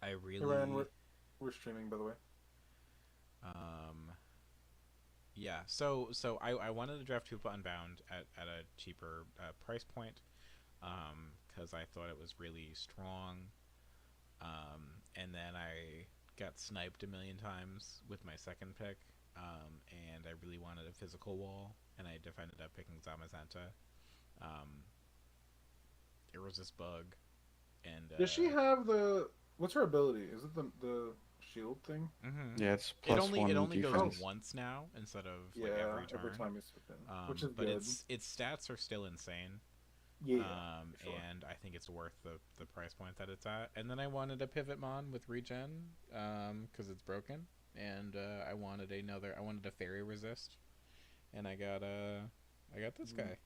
I really. Ryan, we're streaming, by the way. Yeah. So I wanted to draft Hoopa Unbound at a cheaper price point, because I thought it was really strong. And then I got sniped a million times with my second pick, and I really wanted a physical wall, and I ended up picking Zamazenta. It was this bug, and Does she have the? What's her ability? Is it the shield thing? Mm-hmm. Yeah, it's It plus only one goes defense. once now instead of Yeah, like every turn. every time you switch in, which is but good. its stats are still insane. Yeah, for sure. And I think it's worth the price point that it's at. And then I wanted a pivot mon with regen, because it's broken, and I wanted a fairy resist, and I got this guy,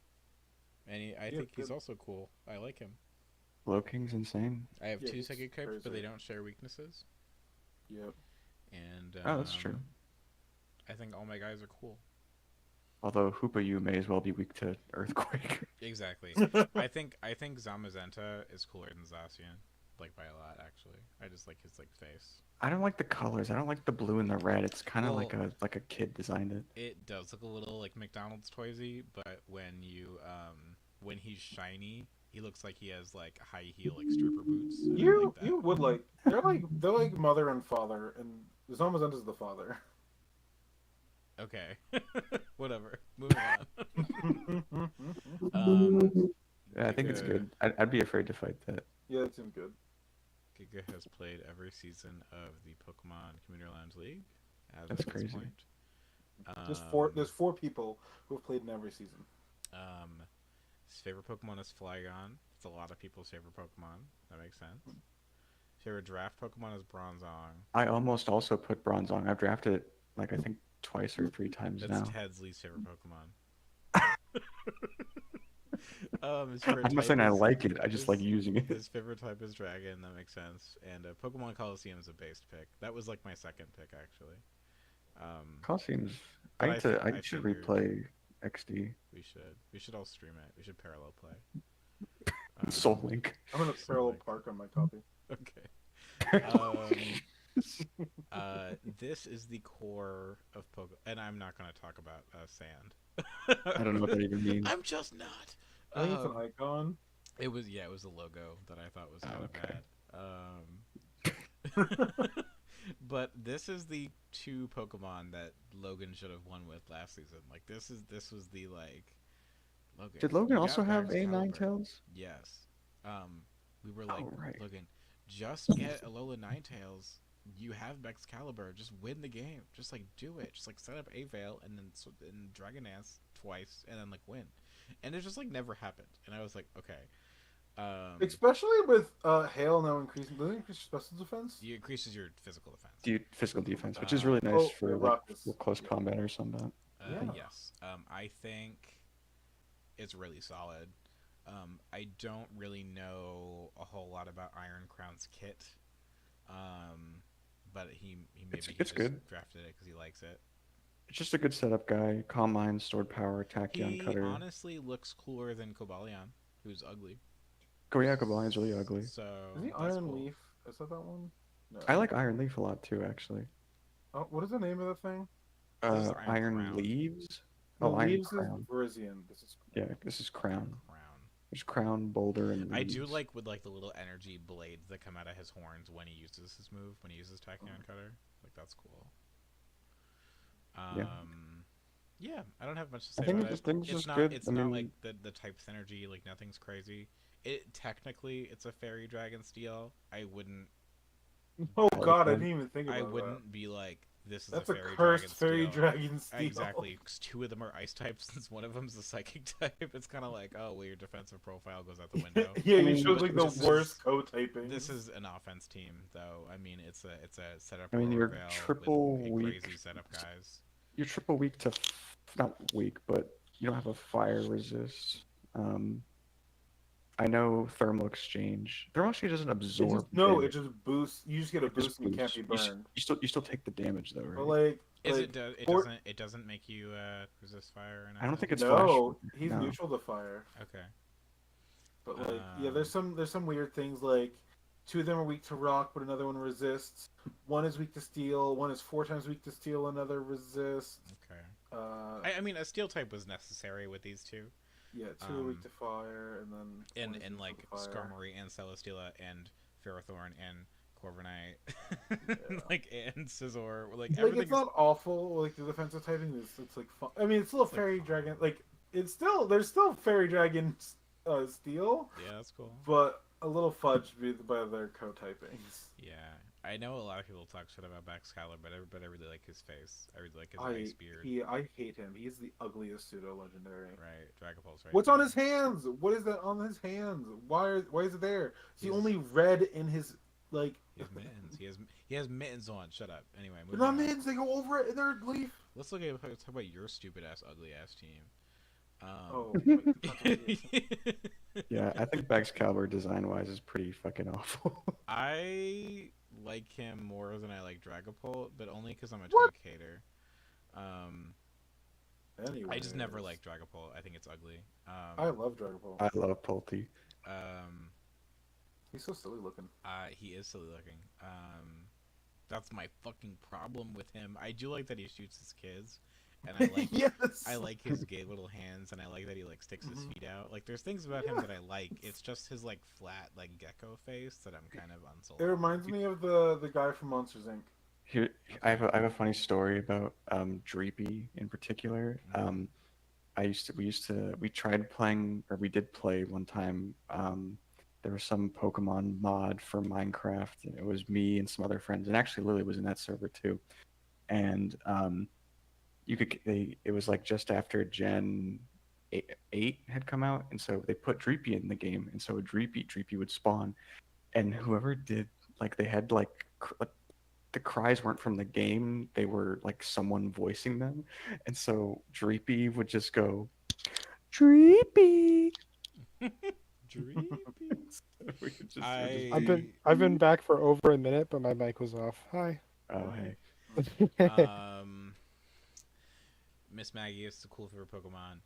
and I think he's also cool. I like him. Loking's insane. I have two he's psychic types, but crazy. they don't share weaknesses. Yep. And Oh, that's true. I think all my guys are cool. Although Hoopa U may as well be weak to Earthquake. Exactly. I think Zamazenta is cooler than Zacian, like by a lot actually. I just like his like face. I don't like the colors. I don't like the blue and the red. It's kind of Well, like a kid designed it. It does look a little like McDonald's toysy, but when he's shiny, he looks like he has like high heel like stripper boots. and I You like that. you would like they're like mother and father, and Zamazenta's the father. Okay. Whatever. Moving on. Yeah, I think it's Giga- good. I'd be afraid to fight that. Yeah, that seems good. Giga has played every season of the Pokemon Community Lounge League. As That's of this crazy. point. There's four people who have played in every season. His favorite Pokemon is Flygon. It's a lot of people's favorite Pokemon. That makes sense. His favorite draft Pokemon is Bronzong. I almost also put Bronzong. I've drafted it like I think twice or three times That's now. Ted's least favorite Pokemon. His I'm favorite not type saying I is- like it. I just his- like using it. His favorite type is Dragon. That makes sense. And Pokemon Coliseum is a based pick. That was like my second pick actually. Coliseum's But I should figured replay XD. we should. We should all stream it. We should parallel play. Soul Link. I'm gonna So, parallel like, park on my copy. okay. This is the core of Poke, and I'm not gonna talk about sand. I don't know what that even means. I'm just not. I think it's an icon. It was a logo that I thought was kind of okay. bad. But this is the two Pokemon that Logan should have won with last season. Like this was the like Logan. Did Logan you also got have a Excalibur. Ninetales? Yes. We were like, right. Logan, just get Alola Ninetales. You have Excalibur. Just win the game. Just like do it. Just like set up Veil and then Dragon Dance twice and then like win. And it just like never happened. And I was like, okay. Especially with hail now increasing. Does it increase special defense? It increases your physical defense. Physical defense, which is really nice for like Ruckus. for close combat or something. Yeah. Yes. I think it's really solid. I don't really know a whole lot about Iron Crown's kit. But he maybe It's just good. drafted it because he likes it. It's just a good setup guy. Calm Mind, Stored Power, Tachyon He Cutter. honestly looks cooler than Cobalion, who's ugly. Koryakabalian's really ugly. So Is he that's Iron cool. Leaf? Is that one? No. I like Iron Leaf a lot too, actually. Oh, what is the name of that thing? This is Iron Crown. Leaves? No, Iron Leaves Crown. is Virizion. This is Yeah, this is Crown. Crown. There's Crown, Boulder, and I Leaves. do like with like the little energy blades that come out of his horns when he uses his move, when he uses Tachyon Cutter. Like that's cool. Yeah, I don't have much to say I think about it's it. just It's not good. it's I not mean- like the type synergy, like nothing's crazy. It technically it's a fairy dragon steel. I wouldn't Oh like god, I them. didn't even think about I that. wouldn't be like this is That's a a fairy cursed dragon fairy steel. dragon steel. Exactly, 'cause two of them are ice types since one of them's a psychic type. It's kind of like, oh, well, your defensive profile goes out the window. Yeah, I you mean, chose like the this is- worst co-typing. This is an offense team, though. I mean, it's a setup. I mean, you're Veil triple with weak. crazy setup guys. You're triple weak to, not weak, but you don't have a fire resist. I know Thermal Exchange. Thermal Exchange doesn't absorb. it damage. just boosts. You just get a It just boost and you can't be boosts. burned. You still take the damage though, right? But like, It doesn't make you resist fire. Or I don't think it's no, flash. he's No. neutral to fire. Okay. But like, yeah, there's some weird things like two of them are weak to rock, but another one resists. One is weak to steel. One is 4 times weak to steel. Another resists. Okay. I I mean, a steel type was necessary with these two. yeah, 2 are weak to fire, and then one is And weak like to fire. Skarmory and Celesteela and Ferrothorn and Corviknight, like and Scizor, like Like everything. it's not awful. Like the defensive typing is, it's like fun. I mean, it's still It's, like, fairy fun. dragon. Like it's still there's still fairy dragon steel, Yeah, that's cool. but a little fudged by their co-typings. Yeah, I know a lot of people talk shit about Excalibur, but I really like his face. I really like his ice beard. I hate him. He's the ugliest pseudo legendary. Right, Dragapult's right. What's there. on his hands? What is that on his hands? Why is it there? Is he He's- only red in his like? He has mittens. He has mittens on. Shut up. Anyway, They're moving not on. mittens. They go over it in their leaf. Let's talk about your stupid ass, ugly ass team. Oh. Wait, Yeah, I think Excalibur design wise is pretty fucking awful. I like him more than I like Dragapult, but only because I'm a What? Twig hater. anyway, I just never liked Dragapult. I think it's ugly. I love Dragon Ball. I love Pulty. He's so silly looking. He is silly looking. That's my fucking problem with him. I do like that he shoots his kids, and I like yes. I like his gay little hands, and I like that he like sticks his feet out. Like there's things about him that I like. It's just his like flat like gecko face that I'm kind of unsold. It on. reminds me of the guy from Monsters Inc. Here, I have a funny story about Dreepy in particular. We tried playing, or we did play one time. There was some Pokemon mod for Minecraft, and it was me and some other friends, and actually Lily was in that server too. And it was like just after Gen 8 had come out, and so they put Dreepy in the game, and so a Dreepy would spawn, and whoever did, like, they had like the cries weren't from the game, they were like someone voicing them, and so Dreepy would just go Dreepy. Dreepy. We could just- I've been back for over a minute, but my mic was off. Hi. Oh hey. Miss Maggie is the cool favorite Pokemon.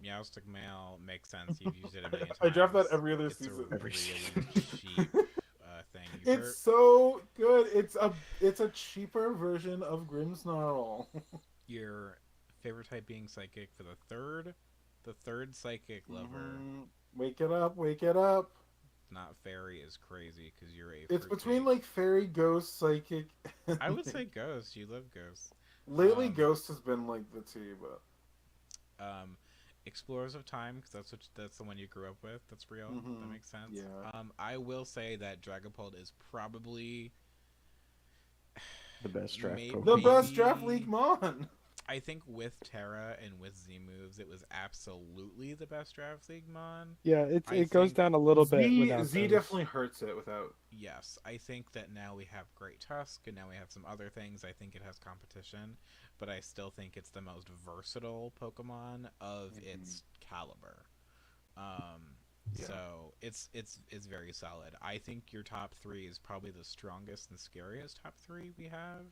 Meowstic Mail makes sense. You've used it a million times. I draft that every other It's season. a Every really season. cheap thing. It's so good. It's a cheaper version of Grimmsnarl. Your favorite type being Psychic for the third Psychic lover. Wake it up, wake it up. Not Fairy is crazy because you're a. It's between fruitcake. like Fairy, Ghost, Psychic. I would say Ghost. You love Ghost. Lately, Ghost has been like the T, but Explorers of Time, because that's the one you grew up with. That's real. That makes sense. Yeah. I will say that Dragapult is probably The best draft May- Pokemon. the maybe- best draft league mon. I think with Terra and with Z moves, it was absolutely the best draft league mon. Yeah, it goes down a little bit without Z those. definitely hurts it without. Yes, I think that now we have Great Tusk, and now we have some other things. I think it has competition, but I still think it's the most versatile Pokemon of its caliber. So it's very solid. I think your top three is probably the strongest and scariest top three we have.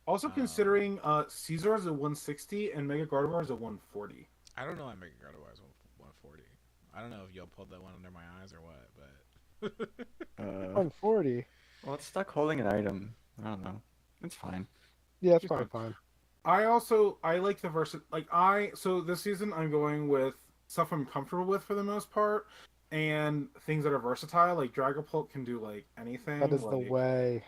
Also considering Caesar is a 160 and Mega Gardevoir is a 140. I don't know why Mega Gardevoir is 140. I don't know if y'all pulled that one under my eyes or what, but 140. Well, it's stuck holding an item. I don't know. It's fine. Yeah, it's probably fine. I like the so this season I'm going with stuff I'm comfortable with for the most part, and things that are versatile. Like Dragapult can do like anything. That is like, the way.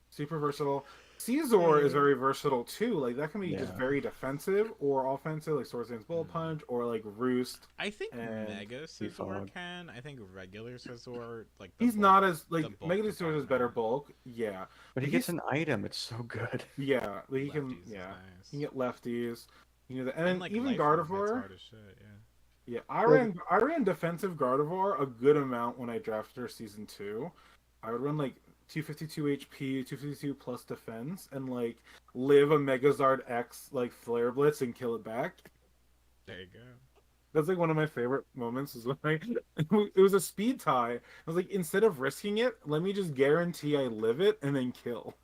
Super versatile. Caesar is very versatile too. Like that can be just Yeah. very defensive or offensive, like Swords Dance Bullet Punch, or like Roost. I think And Mega Scizor Defog. can. I think regular Scizor, like He's bulk- not as the like bulk Mega Caesar is department. better bulk. Yeah, But he he's- gets an item. It's so good. yeah. Like he can Lefties is yeah. nice. You can get lefties. You know, and And then like even Life Orb hits Gardevoir. hard as shit, yeah. Yeah, I ran defensive Gardevoir a good amount when I drafted her season 2. I would run like 252 HP, 252 plus defense, and like live a Megazard X like Flare Blitz and kill it back. There you go. That's like one of my favorite moments is when it was a speed tie. I was like, instead of risking it, let me just guarantee I live it and then kill.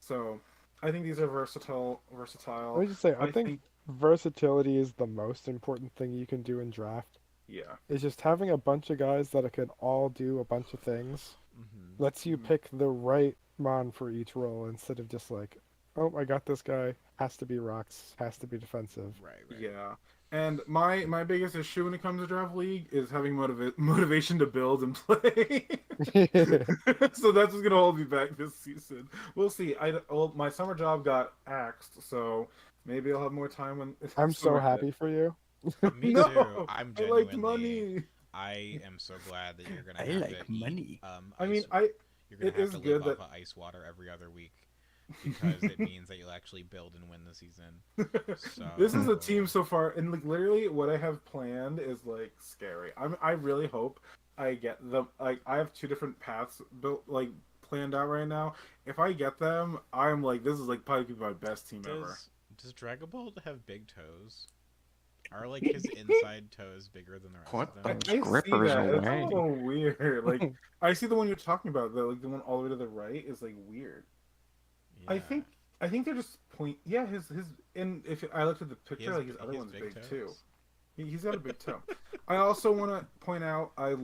So I think these are versatile. Let me just say, I think versatility is the most important thing you can do in draft. yeah. Is just having a bunch of guys that can all do a bunch of things lets you pick the right mon for each role instead of just like, oh, I got this guy, has to be rocks, has to be defensive. Right. Yeah. And my biggest issue when it comes to draft league is having motivation to build and play. So that's what's gonna hold me back this season. We'll see. My summer job got axed, so maybe I'll have more time when. I'm so happy for you. Me No, too. I'm I like genuinely. money. I am so glad that you're gonna I have like to money. I mean, you're gonna it have is to live good off that- of ice water every other week because it means that you'll actually build and win the season. So This is a team so far, and like literally what I have planned is like scary. I really hope I get them. Like I have 2 different paths built like planned out right now. If I get them, I'm like this is like probably my best team ever. Does Dragapult have big toes? Are like his inside toes bigger than the rest What of the- them? I see Grippers that. It's a away. little weird. Like I see the one you're talking about. The one all the way to the right is like weird. Yeah. I think they're just point. Yeah, his and if I looked at the He picture, has- like his he other has one's big toes. too. He's got a big toe. I also want to point out I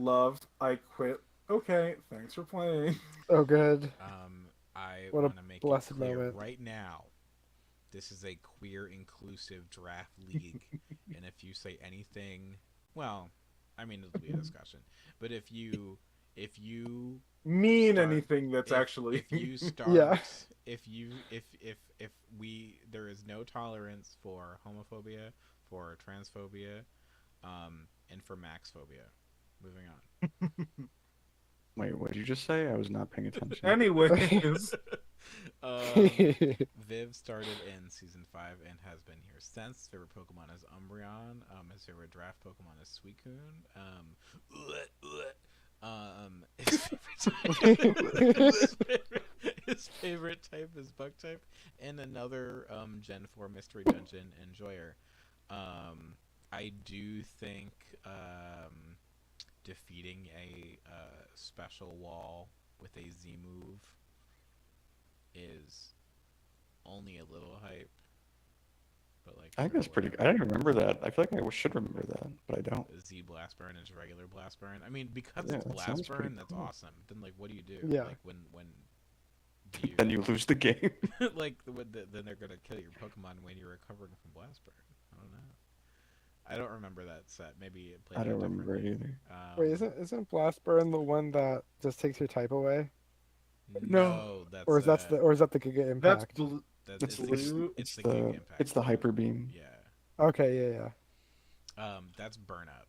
quit. Okay, thanks for playing. Oh, good. I What a want to make it blessed clear moment. right now. This is a queer inclusive draft league, and if you say anything, well, I mean it'll be a discussion. But if you Mean start- anything that's actually. if you start Yeah. if we there is no tolerance for homophobia, for transphobia, and for maxphobia. Moving on. Wait, what did you just say? I was not paying attention. Anyways, Viv started in season 5 and has been here since. His favorite Pokemon is Umbreon. His favorite draft Pokemon is Suicune. His favorite type is Bug type, and another Gen 4 Mystery Dungeon enjoyer. I do think defeating a special wall with a Z move is only a little hype. but like I think sure, that's pretty. I whatever. don't remember that. I feel like I should remember that, but I don't. Z blast burn is regular blast burn. I mean, because Yeah, it's that blast sounds pretty burn, that's cool. awesome. Then like, what do you do? Yeah. Like when do you Then you lose the game. like then they're gonna kill your Pokemon when you're recovering from blast burn. I don't know. I don't remember that set. Maybe it played I out don't remember it differently. either. Wait, isn't Blast Burn the one that just takes your type away? No. No, that's Or is that the Giga That's Impact? it's blue. it's the Giga Impact. It's the Hyper Beam. Yeah. Okay, yeah. That's burn up.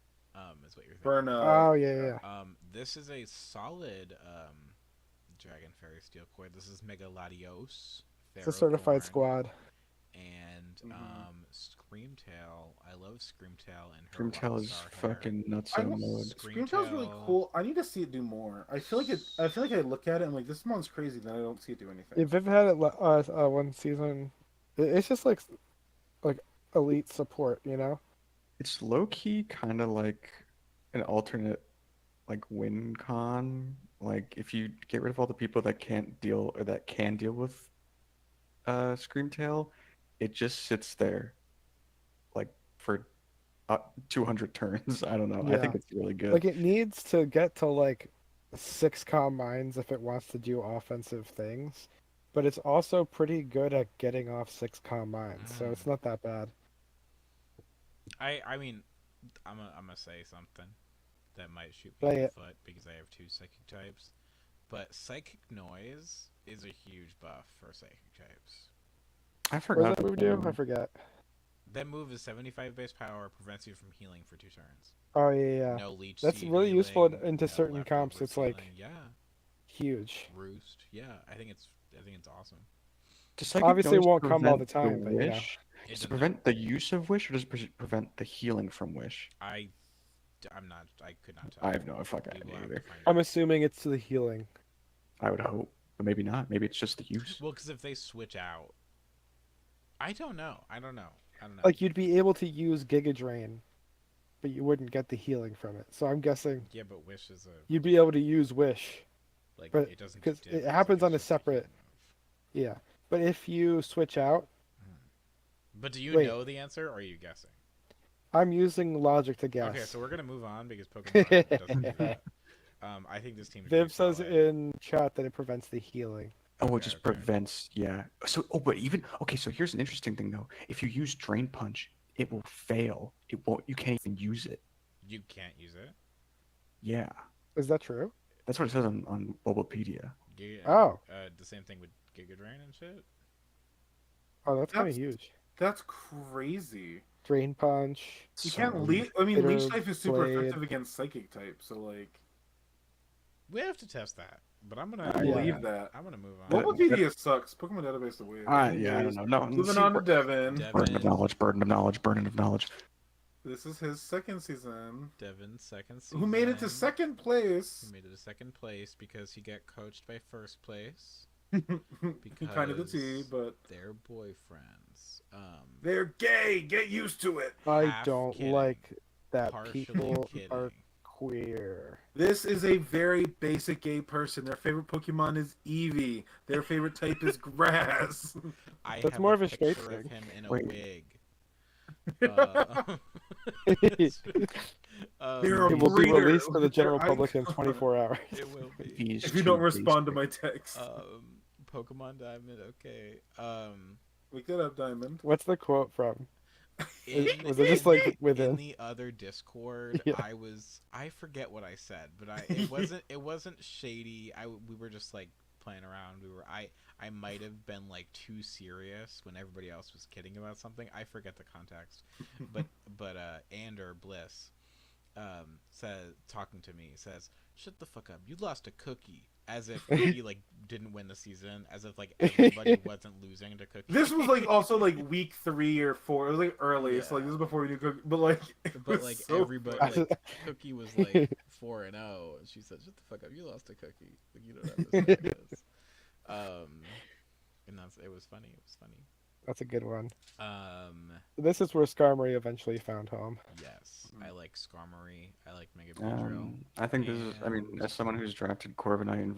Is what you're thinking. Burn Oh, yeah. This is a solid Dragon Fairy Steel Cord. This is Mega Latios. It's a certified Ferrothorn, squad. And Screamtail. I love Screamtail and her Screamtail is rockstar hair. fucking nuts I on don't- mode. Screamtail's really cool. I need to see it do more. I feel like I look at it and I'm like, this mon's crazy. Then I don't see it do anything. If Viv had it one season, it's just like elite support, you know? It's low key kind of like an alternate like win con. Like if you get rid of all the people that can't deal or that can deal with Screamtail, it just sits there like for 200 turns. I don't know. I think Yeah. it's really good. Like it needs to get to like 6 calm minds if it wants to do offensive things, but it's also pretty good at getting off 6 calm minds, so it's not that bad. I mean, I'm gonna say something that might shoot me Say in the it. foot because I have 2 psychic types, but psychic noise is a huge buff for psychic types. I What forgot. does that move do? I forget. That move is 75 base power, prevents you from healing for 2 turns. Oh yeah. No leech. That's seed really useful healing, into no certain comps. leftover It's like healing. Yeah, huge. roost. Yeah, I think it's awesome. Does psychic Obviously, it noise won't come all prevent the time, but, you know. wish? It Does does it prevent the use of wish, or does it prevent the healing from wish? I'm not. I could not tell. I have no fucking We will idea have to either. find I'm out. assuming it's to the healing. I would hope, but maybe not. Maybe it's just the use. Well, because if they switch out, I don't know. I don't know. Like you'd be able to use Giga Drain, but you wouldn't get the healing from it. So I'm guessing Yeah, but wish is a you'd be able to use Wish. like but- it doesn't. 'cause do it damage, happens like, on a it's just separate- healing move. Yeah. But if you switch out, But do you Wait. know the answer, or are you guessing? I'm using logic to guess. Okay, so we're gonna move on because Pokemon doesn't do that. I think this team. is Viv pretty says solid. in chat that it prevents the healing. Oh, it Okay, just okay. prevents. Yeah. So, but even okay. So here's an interesting thing though. If you use Drain Punch, it will fail. It won't. You can't even use it. You can't use it. Yeah. Is that true? That's what it says on Bulbapedia. Oh. The same thing with Giga Drain and shit. Oh, that's kind of That's- huge. That's crazy. Drain Punch. You So- can't leech. I mean, leech Bitter type is super Blade. effective against psychic type. So like, We have to test that, but I'm I gonna. believe that. I'm gonna move on. Well, Bulbapedia sucks. Pokemon database away. Yeah, I don't know. No, Moving see, on to Devin. burden of knowledge, burden of knowledge, burden of knowledge. This is his second season. Devin's second season. Who made it to second place? He made it to second place because he got coached by first place. Kind of the T, but They're boyfriends. they're gay. Get used to it. I Half don't kidding, like that partially people kidding. are queer. This is a very basic gay person. Their favorite Pokemon is Eevee. Their favorite type is grass. I That's have more a of a straight picture of thing. him in a Wait. wig. They're a It will be breeder. released to the They're general public in icons. 24 hours. It will be. He's If you too don't respond to basic. my text, Pokemon Diamond. Okay. look that up, Diamond. What's the quote from? In, Was it just like in within? the other Discord? Yeah. I forget what I said, but it wasn't shady. We were just like playing around. I might have been like too serious when everybody else was kidding about something. I forget the context, but Ander Bliss says, talking to me, says, "Shut the fuck up. You lost a Cookie." As if he like didn't win the season, as if like everybody wasn't losing to Cookie. This was like also like week 3 or 4. It was like early, so like Yeah. this is before we knew Cookie. But like, it But was like so everybody, funny. like Cookie was like 4-0, and she said, "Shut the fuck up! You lost to Cookie. Like you don't understand this." And it was funny. It was funny. That's a good one. Um, This is where Skarmory eventually found home. yes, I like Skarmory. I like Mega Beedrill. I think this is. I mean, as someone who's drafted Corviknight and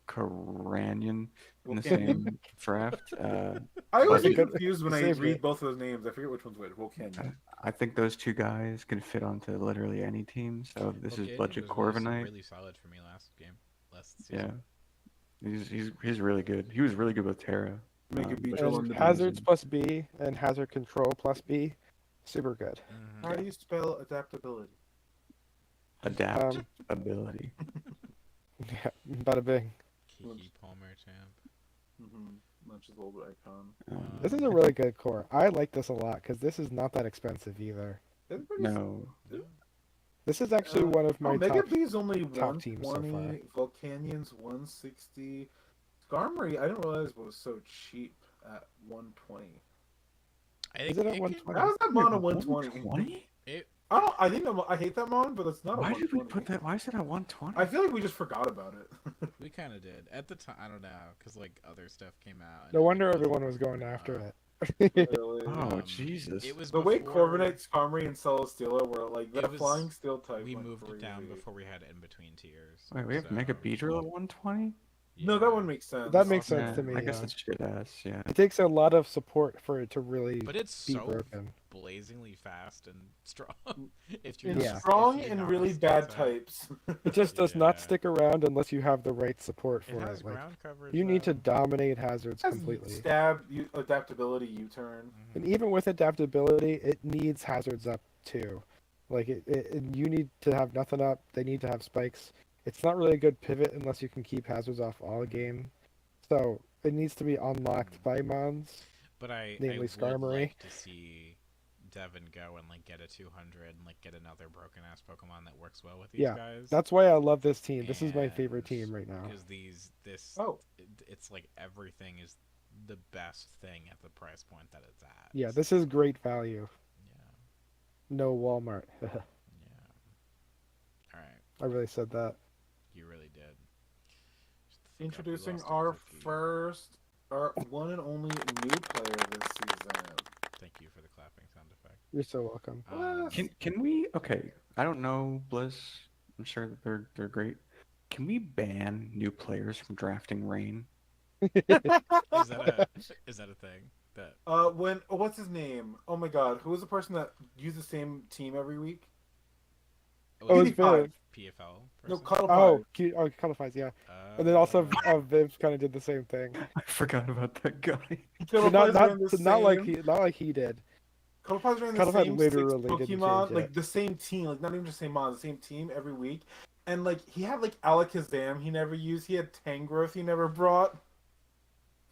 Karanian in the Volcanion. same draft. I always But get good- confused when I saved read it. both of those names. I forget which one's which. Volcanion. I think those two guys can fit onto literally any team. So this is Volcanion Budget was really, Corviknight. really solid for me last Yeah, season. he's really good. He was really good with Terra. Make a but beach for on And the some hazards reason- plus B and hazard control plus B, super good. Mm-hmm. How do you spell adaptability? adaptability. Yeah, bada bing. Kiki Palmer champ. Much as old icon. This is a really good core. I like this a lot because this is not that expensive either. That's pretty No, This is actually one of my Mega top. B is only top teams so 120. Volcanion's 160. Skarmory, I didn't realize it was so cheap at 120. Is it at can- 120? How is that mon a 120? 120? It, I think I hate that mon, but it's not Why a did we 120. put that? Why is it at 120? I feel like we just forgot about it. we kind of did at the time. I don't know, because like other stuff came out. No and wonder it everyone was wasn't, going after it. Really. Oh Jesus! It was The way before Corviknight, Skarmory, and Celesteela were like It the was- flying steel type. we went moved it down crazy. before we had in between tiers. Wait, we have so, Mega Beedrill at 120? No, that one makes sense. That makes Yeah, sense to me. I guess Yeah. it's shit ass. Yeah. It takes a lot of support for it to really But it's be so broken. blazingly fast and strong. if It's Yeah. strong if you and know really how to bad skills out. types. It just does not Yeah. stick around unless you have the right support It for has it. Like, ground coverage. you need to though. dominate hazards Has completely. Stab, adaptability, U-turn. Mhm. And even with adaptability, it needs hazards up too. Like you need to have nothing up. They need to have spikes. It's not really a good pivot unless you can keep hazards off all game. So it needs to be unlocked by mons. But I namely would Skarmory. like to see Devin go and like get a 200 and like get another broken ass Pokemon that works well with these Yeah, guys. That's why I love this team. This is my favorite And team right now. Because Oh. it's like everything is the best thing at the price point that it's at. Yeah, this is great value. Yeah. No Walmart. Yeah. All right. I really said that. You really did. Just forgot we Introducing lost our cookie. our one and only new player this season. Thank you for the clapping sound effect. You're so welcome. Can we? Okay, I don't know, Bliss. I'm sure that they're great. Can we ban new players from drafting Rain? Is that a thing? That What's his name? Oh my God, who was the person that used the same team every week? Oh, it's PewDiePie. Viv. PFL No, person? Cuddlepie. Cuddlefies, yeah. And then also Viv kind of did the same thing. I forgot about that guy. Cuddlepie's ran the Not like same- he did. Cuddlepie's ran the Cuddlepie same literally six didn't Pokemon, change like it. the same team, like not even just same mon, the same team every week. And like he had like Alakazam he never used, he had Tangrowth he never brought.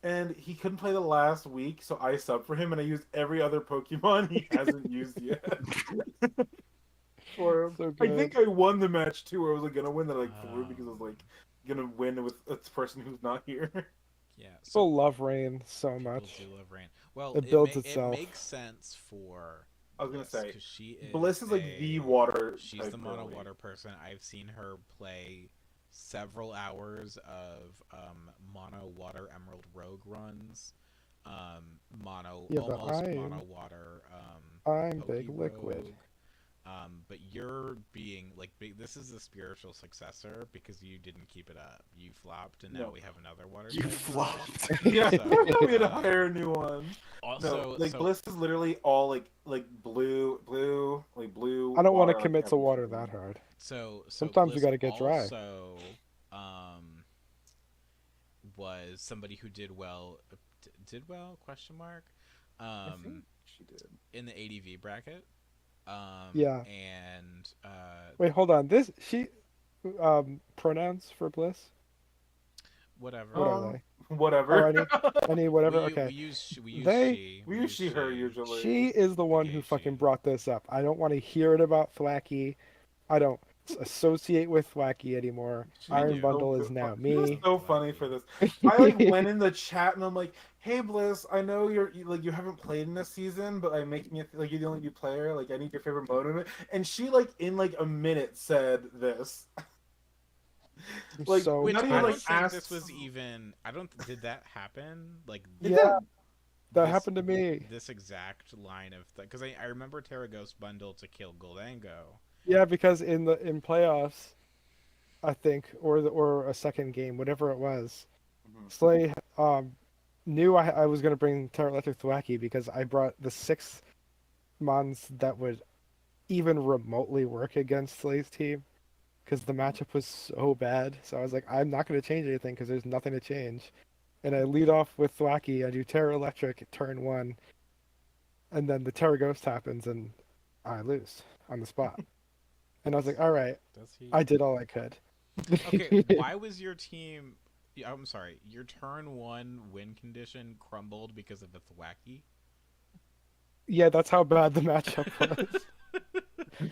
And he couldn't play the last week, so I subbed for him and I used every other Pokemon he hasn't used yet. For him. So I good. think I won the match too, where I was like gonna win that I like threw Oh. because I was like gonna win with a person who's not here. Yeah. People love Rain so people much. do love Rain. Well, It builds It itself. makes sense for. I was gonna Bliss, say, 'cause she is Bliss is like the water. She's type the mono girly. water person. I've seen her play several hours of mono water Emerald Rogue runs. Mono Yeah, but almost I'm- mono water. I'm Poke Big Liquid. Rogue. But you're being like big. This is the spiritual successor because you didn't keep it up. You flopped, and now No. we have another water. You type. flopped. Yeah, So, we had to hire a new one. Also, No, like so, Bliss is literally all like blue. I don't want to water, commit to like, water everything. that hard. So Sometimes you Bliss gotta get dry. Also, was somebody who did well? Did well? Question mark. I think she did. In the ADV bracket. Yeah. And Wait, hold on. Pronouns for Bliss? whatever. What are they? Whatever. Any whatever. We Okay. use we use They- she. We use she, her usually. She is the one who Okay, fucking she. brought this up. I don't want to hear it about Thwacky. I don't associate with Thwacky anymore. She Iron was Bundle so is now She was me. so funny for this. I like went in the chat and I'm like, "Hey Bliss, I know you haven't played in this season, but I'm making it like you're the only new player. Like I need your favorite mode in it." And she like in like a minute said this. Like, So Which not I even, don't like, think asked- this was even. I don't. Did that happen? Like yeah, that this- happened to me. This exact line of because I remember Terra Ghost bundle to kill Goldango. Yeah, because in playoffs, I think, or a second game, whatever it was. Mhm. Slay knew I was gonna bring Terra Electric Thwacky because I brought the 6 mons that would even remotely work against Slay's team because the matchup was so bad. So I was like, I'm not gonna change anything because there's nothing to change. And I lead off with Thwacky. I do Terra Electric turn 1, and then the Terra Ghost happens, and I lose on the spot. And I was like, all right, Does he? I did all I could. Okay, why was your team? Yeah, I'm sorry. Your turn 1 win condition crumbled because of the Thwacky. Yeah, that's how bad the matchup was.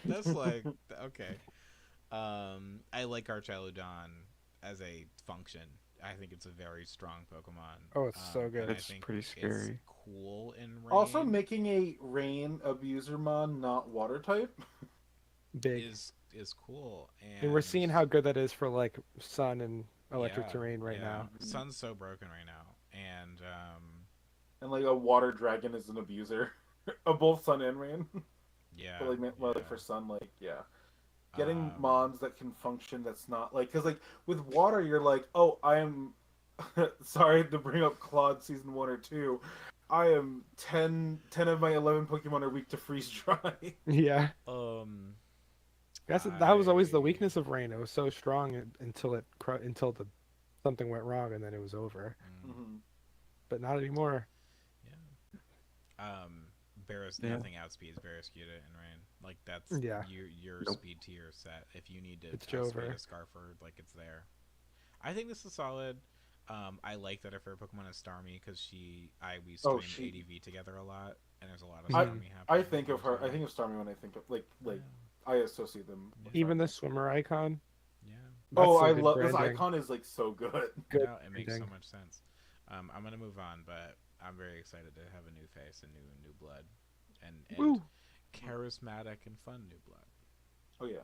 That's like okay. I like Archaludon as a function. I think it's a very strong Pokemon. Oh, it's so good. And I It's think pretty it's scary. cool in rain. Also, making a rain Abusermon not water type. Big. is cool, And we're seeing how good that is for like sun and electric yeah, terrain right yeah. now. Sun's so broken right now, and And like a water dragon is an abuser of both sun and rain. yeah, But like, yeah. like for sun, like yeah, getting Um, mons that can function. That's not like because like with water, you're like, oh, I am. Sorry to bring up Claude season 1 or 2. I am 10 of my 11 Pokemon are weak to freeze dry. Yeah. um, That was always the I- weakness of rain. It was so strong until until the something went wrong and then it was over. Mhm. But not anymore. Barris, Yeah. nothing outspeeds Barraskewda in rain. Like that's Yeah. your Nope. speed tier set. If you need to It's outspeed Jover. a Scarford, like it's there. I think this is solid. I like that her favorite Pokemon is Starmie because we stream she- ADV together a lot, and there's a lot of I- Starmie happening. I think of her. I think of Starmie when I think of like I associate them. with Even her. the swimmer icon. Yeah. That's Oh, so I good love this branding. icon. Is like so good. Good No, it makes so branding. much sense. I'm gonna move on, but I'm very excited to have a new face, a new blood, and Woo! charismatic and fun new blood. Oh yeah,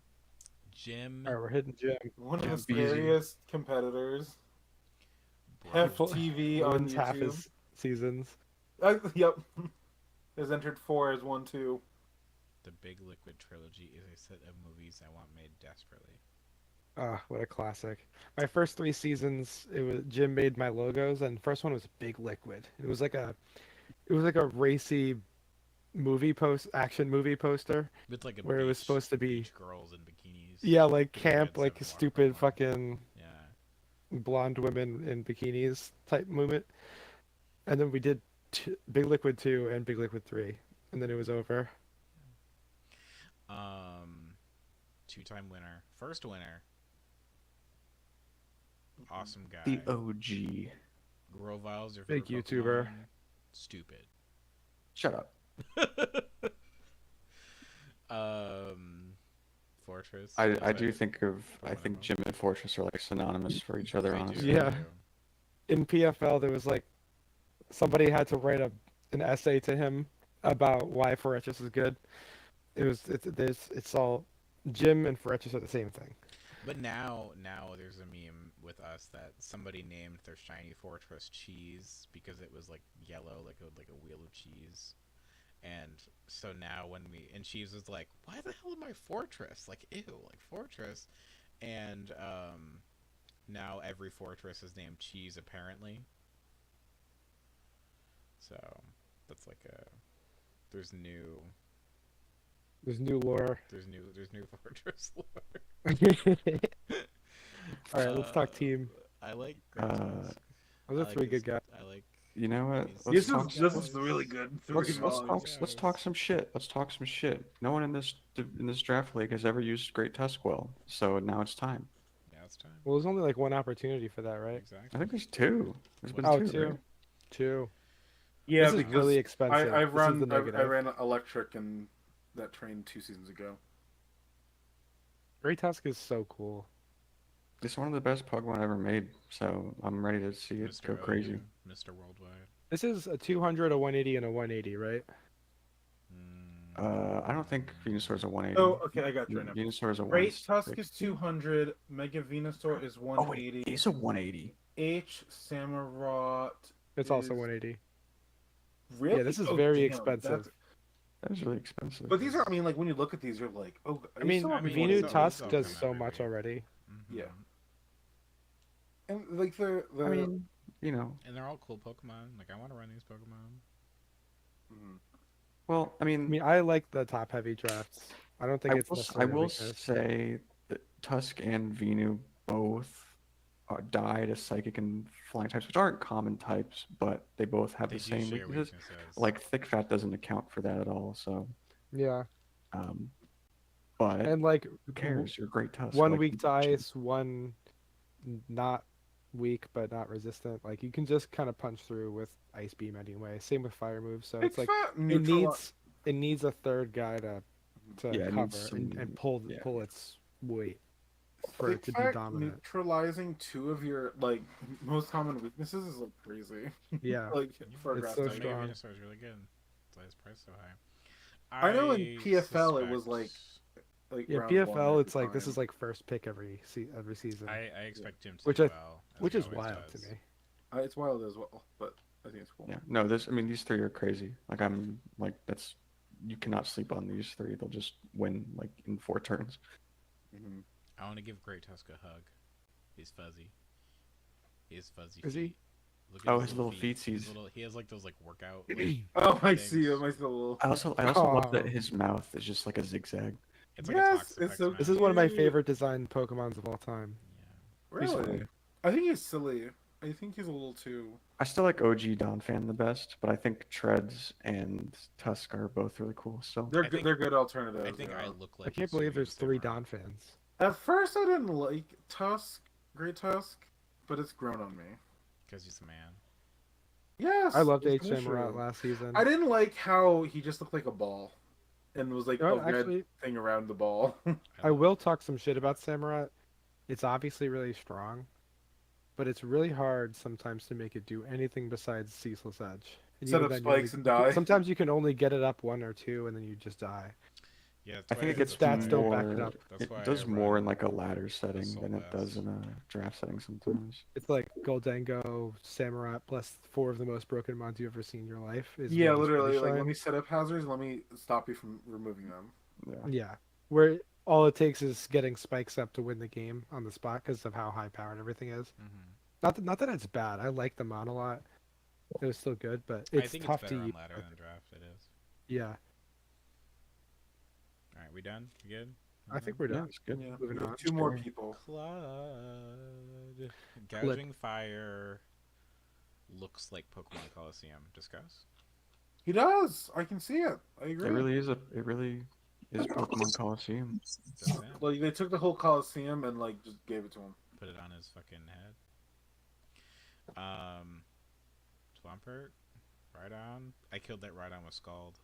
Jim All right, we're hitting Jim. one of Yeah, the Beezy. scariest competitors. Blood. Hef TV on Wins half YouTube. his seasons. Yep, has entered 4 as 1 2. The Big Liquid trilogy is a set of movies I want made desperately. Ah, what a classic. My first 3 seasons, it was Jim made my logos, and the first one was Big Liquid. It was like a racy action movie poster With like a where it was beach- supposed to be beach girls in bikinis. yeah, like Big camp, Liquids like and water stupid Pokemon. fucking Yeah. blonde women in bikinis type movement. And then we did Big Liquid 2 and Big Liquid 3, and then it was over. 2-time winner, first winner. Awesome guy. The OG. Grovile's your Big favorite YouTuber. Pokemon? Stupid. Shut up. Fortress. I do think of I One think of Jim and Fortress are like synonymous for each other, They do, honestly. Yeah. they do. In PFL, there was like somebody had to write an essay to him about why Fortress is good. It's all Jim and Fortress are the same thing. But now there's a meme with us that somebody named their shiny fortress cheese because it was like yellow, like a wheel of cheese. And so now and cheese was like, why the hell am I fortress? Like ew, like fortress. And now every fortress is named cheese apparently. So that's like there's new lore. there's new fortress lore. All right, let's talk team. I like Uh, Those are 3 good guys. I like. You know what? This This is really good. Let's talk some shit. Let's talk some shit. No one in this draft league has ever used Great Tuskwell, so now it's time. Yeah, it's time. Well, there's only like one opportunity for that, right? I Exactly. think there's 2. There's been Oh, 2. 2. right? 2. Yeah, This is because really expensive. I This is the I negative. ran electric in that train 2 seasons ago. Great Tusk is so cool. It's one of the best Pokemon ever made, so I'm ready to see it Mr. go crazy. OU, Mr. Worldwide. This is a 200, a 180, and a 180, right? I don't think Venusaur's a 180. Oh, okay, I got you right now. Venusaur's a Great 160. Tusk is 200. Mega Venusaur is Oh wait, 180. it's a 180. H Samurott. It's also is- 180. Really? Yeah, this is Oh, very damn, expensive. that's- That is really expensive. But these are, I mean, like when you look at these, you're like, oh. I mean, I mean, Venu it's all- Tusk it's all does coming so out much every- already. Mm-hmm. Yeah. And like I mean, you know, And they're all cool Pokemon. Like I want to run these Pokemon. Mhm. well, I I mean, mean, I like the top-heavy drafts. I don't think it's I necessarily a will weakness. say that Tusk and Venu both died as psychic and flying types, which aren't common types, but they both have They the do same share weaknesses. weaknesses. Like thick fat doesn't account for that at all. So, Yeah, um, but and like who cares? You're a great Tusk. one Like, weak to ice, one not weak but not resistant. Like you can just kind of punch through with ice beam anyway. Same with fire moves. So Big it's like fat it neutral. needs a third guy to yeah, it needs cover some. and Yeah, pull its weight for it Thick to be fat dominant. neutralizing two of your like most common weaknesses is like crazy. Yeah, Like for a it's grass so type. Mega strong. Venusaur is really good. That's why its price so high. I know in I PFL it suspect. was like Yeah, round one PFL, every it's like this is time. like first pick every season, I expect him to which do I well, as which he is always wild to does. me. It's wild as well, but I think it's cool. yeah. No, this. I mean, these three are crazy. Like, I'm like that's. You cannot sleep on these three. They'll just win like in 4 turns. Hmm. I want to give Great Tusk a hug. He's fuzzy. He has fuzzy Is he? feet. Look at Oh, his little feet. feetsies. He has like those like workout like Oh, I things. see him. I see the little. I also love that Oh, his mouth is just like a zigzag. It's like a Yes, it's Toxapex so this mouth. is one of my cute. favorite designed Pokemons of all time. Yeah. He's Really? funny. I think he's silly. I think he's a little too. I still like OG Donphan the best, but I think Treads and Tusk are both really cool. So They're I good. think They're good alternatives. I think I Yeah. look I like can't believe Hitsui there's and 3 Samurai. Don fans. At first, I didn't like Tusk, Great Tusk, but it's grown on me. Because he's a man. Yes, I loved it's H. so Samurott true. last season. I didn't like how he just looked like a ball, and was like You know a what, red actually, thing around the ball. I will talk some shit about Samurott. It's obviously really strong, but it's really hard sometimes to make it do anything besides Ceaseless Edge. And Set even up then, spikes and die. sometimes you can only get it up 1 or 2, and then you just die. Yeah, that's I why think it Its gets stats don't back it more. up. That's why It I does more in run like a ladder setting Assault than it does Vest. in a draft setting sometimes. It's like Goldengo, Samurott, plus 4 of the most broken mons you've ever seen in your life is Yeah, where this really literally. Like, let me shines. set up hazards. Let me stop you from removing them. Yeah. Yeah, where all it takes is getting spikes up to win the game on the spot because of how high powered everything is. Mm-hmm. Not that it's bad. I like the mon a lot. It was still good, but I it's think it's tough better to on use. ladder than draft. It is. Yeah, All right, we done? We good? I think we're Yeah, done. it's good. Yeah, Moving on. two more Sure. people. Claude. Gouging Fire looks like Pokemon Coliseum. Discuss. He does. I can see it. I agree. It really is Pokemon Coliseum. Just saying. Like they took the whole Coliseum and like just gave it to him. Put it on his fucking head. Swampert. Rhydon. I killed that Rhydon with Scald.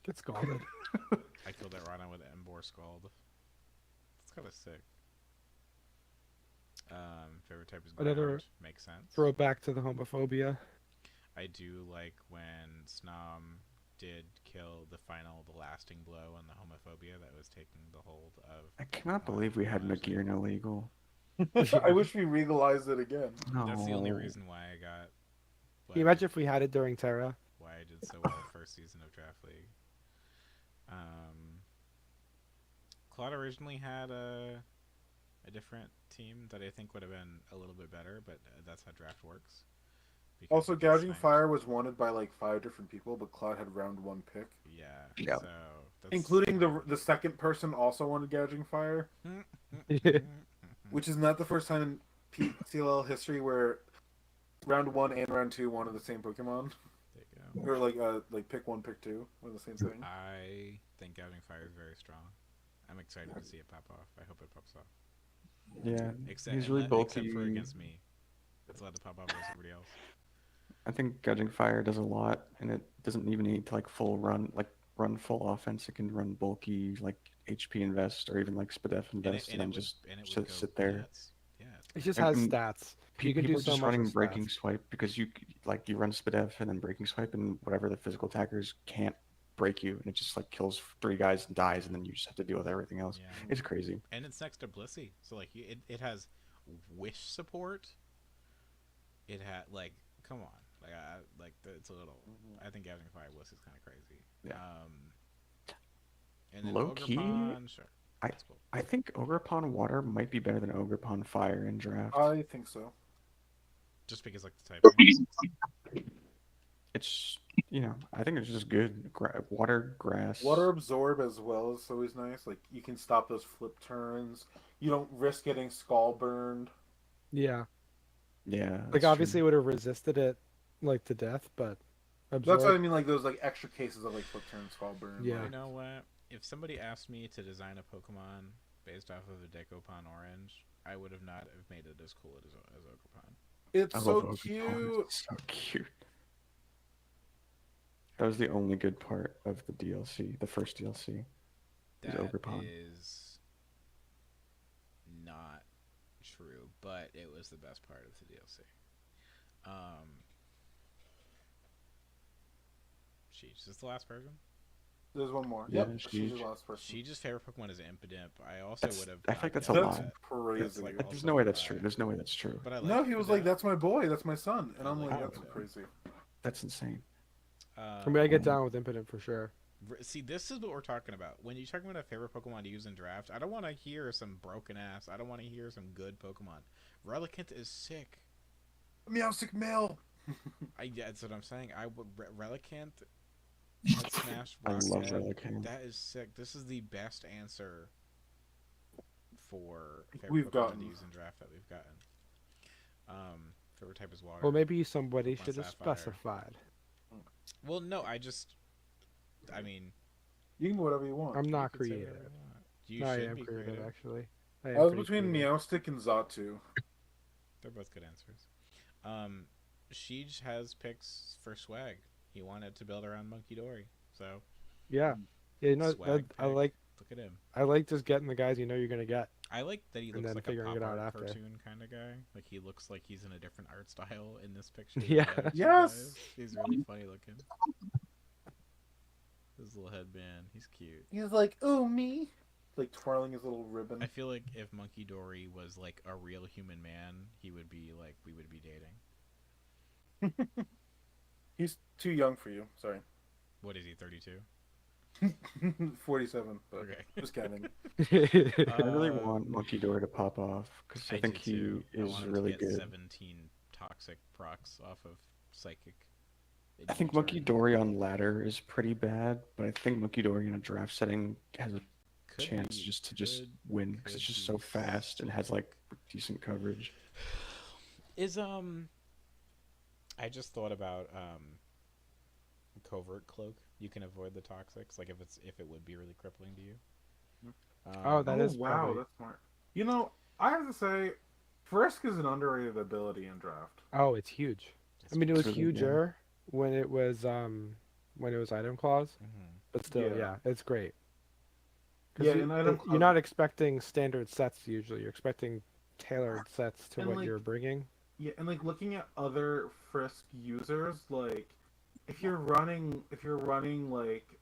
Get scalded. I killed that Rhydon with Embor Scald. That's kind of sick. Favorite type is ground. Another Makes sense. Throw back to the homophobia. I do like when Snom did kill the lasting blow on the homophobia that was taking the hold of. I cannot believe we had Honestly. Nagirn illegal. I wish we legalized it again. No. That's the only reason why I got. Can you imagine if we had it during Terra? Why I did so well first season of Draft League. Claude originally had a different team that I think would have been a little bit better, but that's how draft works. Because Also, it gets Gouging sniped. Fire was wanted by like 5 different people, but Cloud had round 1 pick, Yeah. Yep. So that's... including the second person also wanted Gouging Fire, which is not the first time in PCLL history where round 1 and round 2 wanted the same Pokemon, There you go. or like pick 1, pick 2, or the same thing. I think Gouging Fire is very strong. I'm excited to see it pop off. I hope it pops off. Yeah, Except, he's really except bulky. for against me. It's allowed to pop off against everybody else. I think Gouging Fire does a lot, and it doesn't even need to like run full offense. It can run bulky like HP invest or even like Spadef invest, and then just sit there. Yeah, yeah. It just And- has and stats. You can People do are so just much running with breaking stats. swipe because you run Spadef and then breaking swipe, and whatever the physical attackers can't break you, and it just like kills 3 guys and dies, and then you just have to deal with everything else. Yeah. It's crazy. And it's next to Blissey, so like it has wish support. It had like, come on, it's a little. I think Gouging Fire Bliss is kind of crazy. Yeah. And then Low Ogre key, Pond, sure. I That's cool. I think Ogerpon Water might be better than Ogerpon Fire in draft. I think so. Just because like the typing. It's I think it's just good. Water, grass. Water absorb as well is always nice. Like you can stop those flip turns. You don't risk getting skull burned. Yeah. Yeah, Like that's obviously true. would have resisted it like to death, but That's what I absorb. mean. Like those like extra cases of like flip turn, skull burn. Yeah. You know what? If somebody asked me to design a Pokemon based off of a Dekopon Orange, I would have not have made it as cool as Ogerpon. It's I love so Ogerpon. cute. It's so cute. That was the only good part of the DLC, the first DLC, is That Ogerpon. is not true, but it was the best part of the DLC. Sheesh, is the last person? There's one more. Yeah, Yep, she's the last person. She's favorite Pokemon is Impidimp. I also would have. I feel like that's a That's lie. crazy. like There's also no way a that's lie. true. There's no way that's true. But I like No, he was like, Impidimp. "That's my boy. That's my son," and I I'm like like, "That's Impidimp. crazy." That's insane. For me, I get down with Impotent for sure. See, this is what we're talking about. When you're talking about a favorite Pokemon to use in draft, I don't want to hear some broken ass. I don't want to hear some good Pokemon. Relicanth is sick. Meowstic male. That's what I'm saying. I would Relicanth had Smash I love Rockhead. Relicanth. That is sick. This is the best answer for favorite We've Pokemon gotten. to use in draft that we've gotten. Favorite type is water. Well, maybe somebody Pokemon should have Sapphire. specified. Well, no, I mean, You can do whatever you want. I'm not you can say creative. whatever you want. You No, I should am be creative, actually. I am I was pretty between creative. Meowstic and Xatu. They're both good answers. Sheej has picks for swag. He wanted to build around Monkey Dory, so Yeah. Yeah, you know, swag I pick. like Look at him. I like just getting the guys you know you're gonna get. I like that he And looks then like a figuring pop it out art after. cartoon kind of guy. Like he looks like he's in a different art style in this picture. than Yeah. the other two Yes! guys. He's really funny looking. His little headband. He's cute. He's like, "Oh me," like twirling his little ribbon. I feel like if Monkey Dory was like a real human man, he would be like we would be dating. He's too young for you. Sorry. What is he? 32. 47, but Okay. just kidding. I really Uh, want Monkey Dory to pop off because I think do too. he I is want him really to get good. 17 toxic procs off of Psychic. I think Monkey Dory on ladder is pretty bad, but I think Monkey Dory in a draft setting has a chance just to win because it's just so fast and has like decent coverage. Is I just thought about covert cloak. You can avoid the toxics, like if it would be really crippling to you. Oh, that is wow, probably- that's smart. You know, I have to say, Frisk is an underrated ability in draft. Oh, it's huge. I mean, it was really good. huger when it was item clause, but still, Yeah. yeah, it's great. 'Cause Yeah, and item you're not expecting standard sets usually. You're expecting tailored sets to And, what like, you're bringing. Yeah, and like looking at other Frisk users, like if you're running like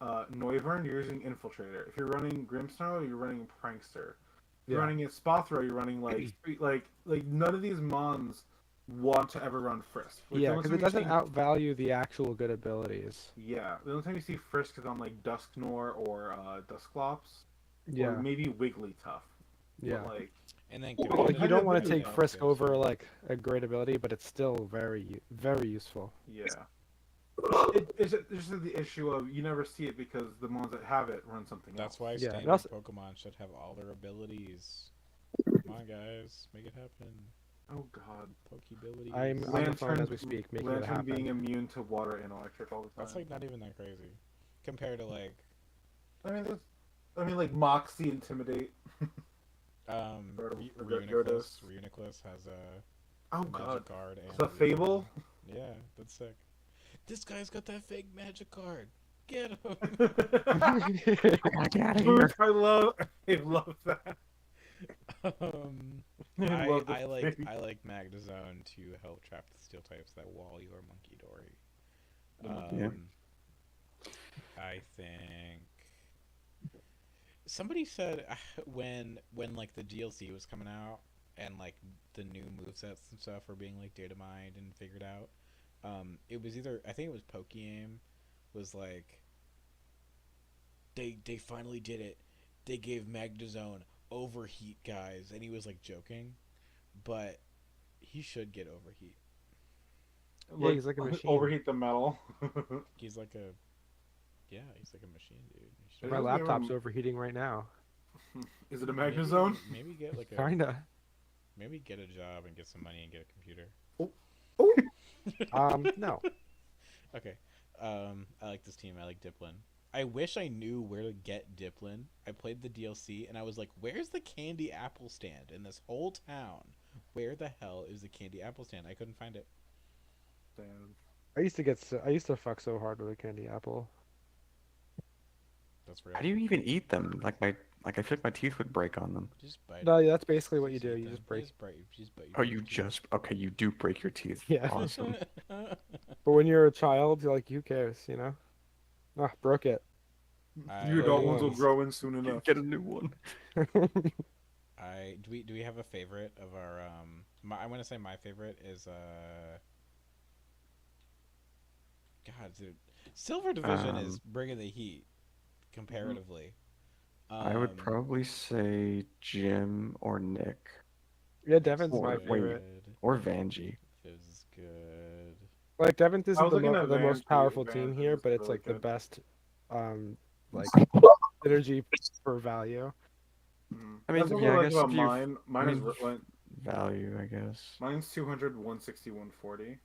Noivern, you're using Infiltrator. If you're running Grimmsnarl, you're running Prankster. If you're Yeah. running a Spothro, you're running like none of these mons want to ever run Frisk. Like, the Yeah, only because it time you doesn't see- outvalue the actual good abilities. Yeah, the only time you see Frisk is on like Dusknor or Dusclops, Yeah, or maybe Wigglytuff. yeah. But, like And then Like you don't want to Yeah. take Frisk over like a great ability, but it's still very useful. yeah. It's just the issue of you never see it because the ones that have it run something That's else. why Yeah, and standard also- Pokemon should have all their abilities. Come on, guys, make it happen. Oh god. Pokeabilities. I'm on the phone as we speak, making it Lantern happen. being immune to water and electric all the time. That's like not even that crazy compared to like I mean like Moxie Intimidate. Reuniclus. Reuniclus has a Oh Magic god. Guard and The Fable? Yeah, that's sick. This guy's got that fake Magic Card. Get him. Get out of here. I love that. I, love I the like fake. I like Magnezone to help trap the steel types that wall your Monkey Dory. Yeah. I think somebody said when like the DLC was coming out and like the new movesets and stuff were being like data mined and figured out. It was either I think it was Pokeaim was like they finally did it. they gave Magnezone overheat, guys, and he was like joking, but he should get overheat. Yeah, he's like a machine. Overheat the metal. He's like a he's like a machine, dude. He It should- My doesn't even- laptop's overheating right now. Is it a Magnezone? Maybe get like a Kinda. maybe get a job and get some money and get a computer. No. Okay. I like this team. I like Diplin. I wish I knew where to get Diplin. I played the DLC and I was like, "Where's the candy apple stand in this whole town? Where the hell is the candy apple stand?" I couldn't find it. Damn. I used to fuck so hard with a candy apple. That's real. How do you even eat them? I feel like my teeth would break on them. Just bite. No, yeah, that's basically what you Just do. eat You them. just break. Just bite. Oh, you do break your teeth. Yeah. Awesome. But when you're a child, you're like, who cares, you know? Ah, broke it. Your adult ones will ones. grow in soon enough. Get a new one. Do we have a favorite of our I want to say my favorite is God, dude, Silver Division is bringing the heat comparatively. I would probably say Jim or Nick Yeah, Devin's Or- my wait. favorite. or Vanjie. Fizz is good. Like Devin's I isn't was the, looking at the most Vanjie. powerful team Vanjie here, is but it's really like the good. best, like synergy for value. I mean, That's what yeah, I I like guess about if you- mine. Mine is mean, value, I guess. mine's 200, 160, 140.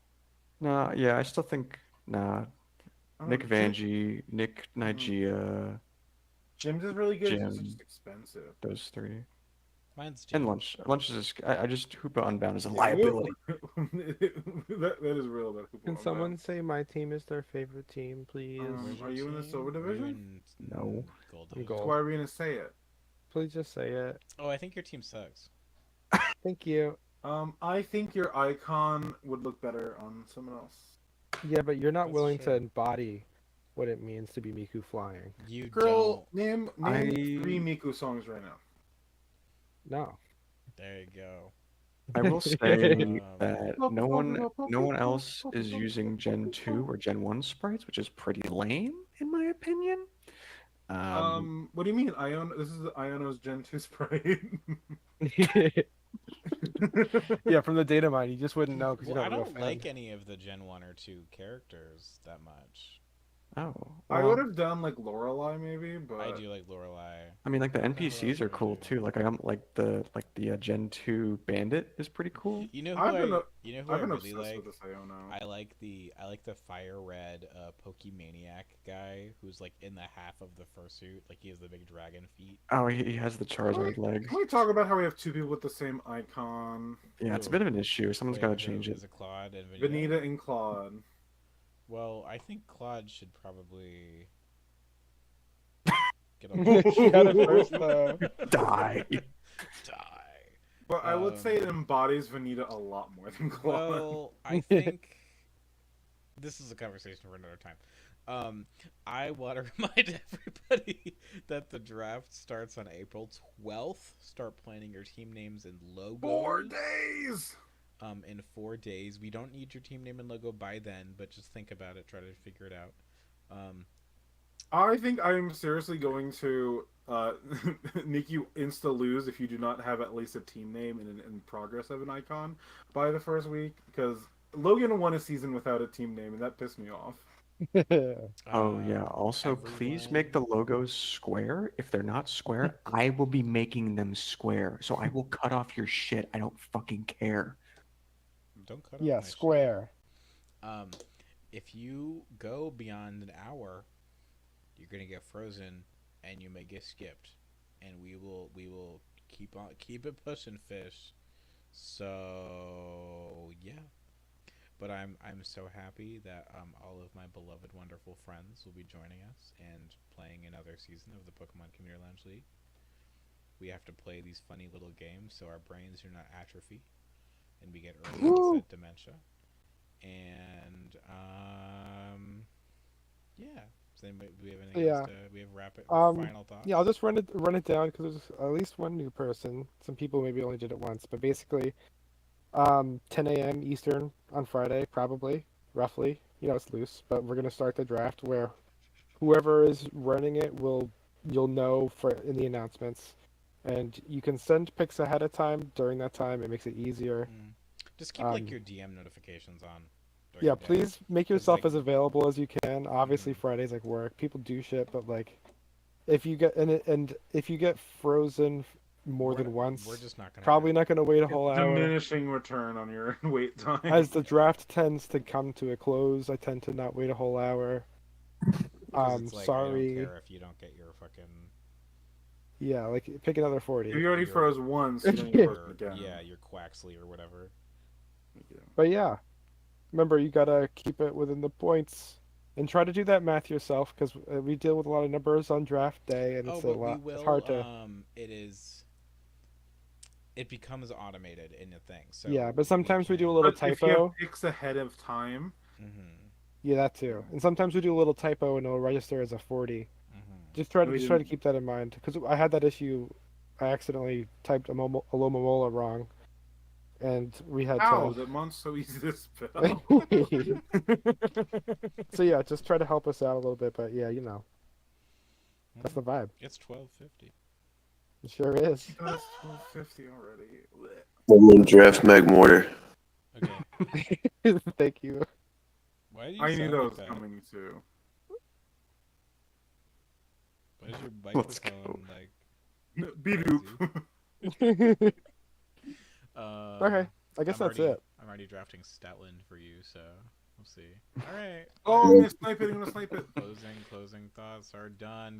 Nah, yeah, I still think Nick Jim- Vanjie, Nick Nigeria, Jim's is really good. It's Jim. just expensive. those three. Mine's And Jim. lunch. Lunch is just I just Hoopa Unbound is a liability. that is real. That Can someone say my team is their favorite team, please? Where's your Are you in the team? Silver Are you Division? in No. Gold I'm Division? gold. Why are we gonna say it? Please just say it. Oh, I think your team sucks. Thank you. I think your icon would look better on someone else. Yeah, but you're not That's willing true. to embody what it means to be Miku flying. You Girl, don't. name I- 3 Miku songs right now. No. There you go. I will say Um, that no one else is using Gen 2 or Gen 1 sprites, which is pretty lame in my opinion. What do you mean? This is Iono's Gen 2 sprite. Yeah, from the data mine, you just wouldn't know because well, you're I not a real don't fan. like any of the Gen 1 or 2 characters that much. Oh, I well, would have done like Lorelei maybe, but I do like Lorelei. I mean, like the hell NPCs else are would I cool do? too. Like I'm like the Gen 2 Bandit is pretty cool. You know who I've been you know who I've I been really obsessed like? with this Iono. I like the fire red Pokemaniac guy who's like in the half of the fursuit, like he has the big dragon feet. Oh, he has the Charizard legs. Can we talk about how we have 2 people with the same icon? Yeah, it's a bit of an issue. Someone's Wait, got who? to change it. Is it Claude and Vanita and Claude. Well, I think Claude should probably get She got it on first, though. Die. die. But I would say it embodies Vanita a lot more than Claude. Well, I think this is a conversation for another time. I want to remind everybody that the draft starts on April 12th. Start planning your team names and logos. 4 days! In 4 days. We don't need your team name and logo by then, but just think about it. Try to figure it out. I think I'm seriously going to make you insta-lose if you do not have at least a team name and in progress of an icon by the first week, because Logan won a season without a team name, and that pissed me off. Oh yeah. Also, please make the logos square. If they're not square, I will be making them square. So I will cut off your shit. I don't fucking care. Don't cut off Yeah, my shit. square. If you go beyond an hour, you're gonna get frozen, and you may get skipped, and we will keep it pushing, fish. So yeah, but I'm so happy that all of my beloved, wonderful friends will be joining us and playing another season of the Pokemon Community Lounge League. We have to play these funny little games so our brains do not atrophy, and we get early onset dementia. And yeah. So do we have anything else to we have rapid final thoughts? Yeah, I'll just run it down because there's at least one new person. Some people maybe only did it once, but basically, 10 a.m. Eastern on Friday, probably, roughly. You know, it's loose, but we're gonna start the draft where whoever is running it will you'll know for in the announcements, and you can send pics ahead of time. During that time, it makes it easier. Just keep like Um, your DM notifications on during yeah, the day. please make 'Cause, yourself like, as available as you can. Obviously, Fridays like work, people do shit, but like if you get and if you get frozen more we're than we're once, just not gonna probably get not going to wait a It's whole hour. diminishing return on your wait time. As the draft tends to come to a close, I tend to not wait a whole hour. because it's like I don't Sorry. care if you don't get your fucking Yeah, like pick another If 40. you already You're- froze once, you don't get frozen your again. your Quaxley or whatever. But yeah, remember you gotta keep it within the points and try to do that math yourself because we deal with a lot of numbers on draft day and Oh, it's a but we lot. It's will. hard to. It becomes automated in the thing. So Yeah, but we sometimes we can. do a little But if you have typo. picks ahead of time, Yeah, that too. And sometimes we do a little typo and it'll register as a 40. Just We try to didn't- keep that in mind because I had that issue. I accidentally typed a Lomomola wrong, and we had how? to. The month's so easy to spell. So yeah, just try to help us out a little bit. But yeah, you know, that's the vibe. It's 12:50. It sure is. That's 12:50 already. I'm gonna draft McMortar. Okay. Thank you. Why do you I knew sound that like was that? coming too. Why is your Let's microphone like? Beep crazy? Okay, Um, I guess I'm that's already, it. I'm already drafting Statland for you, so we'll see. All right. Oh, I'm gonna snipe it. I'm gonna snipe it. Closing thoughts are done.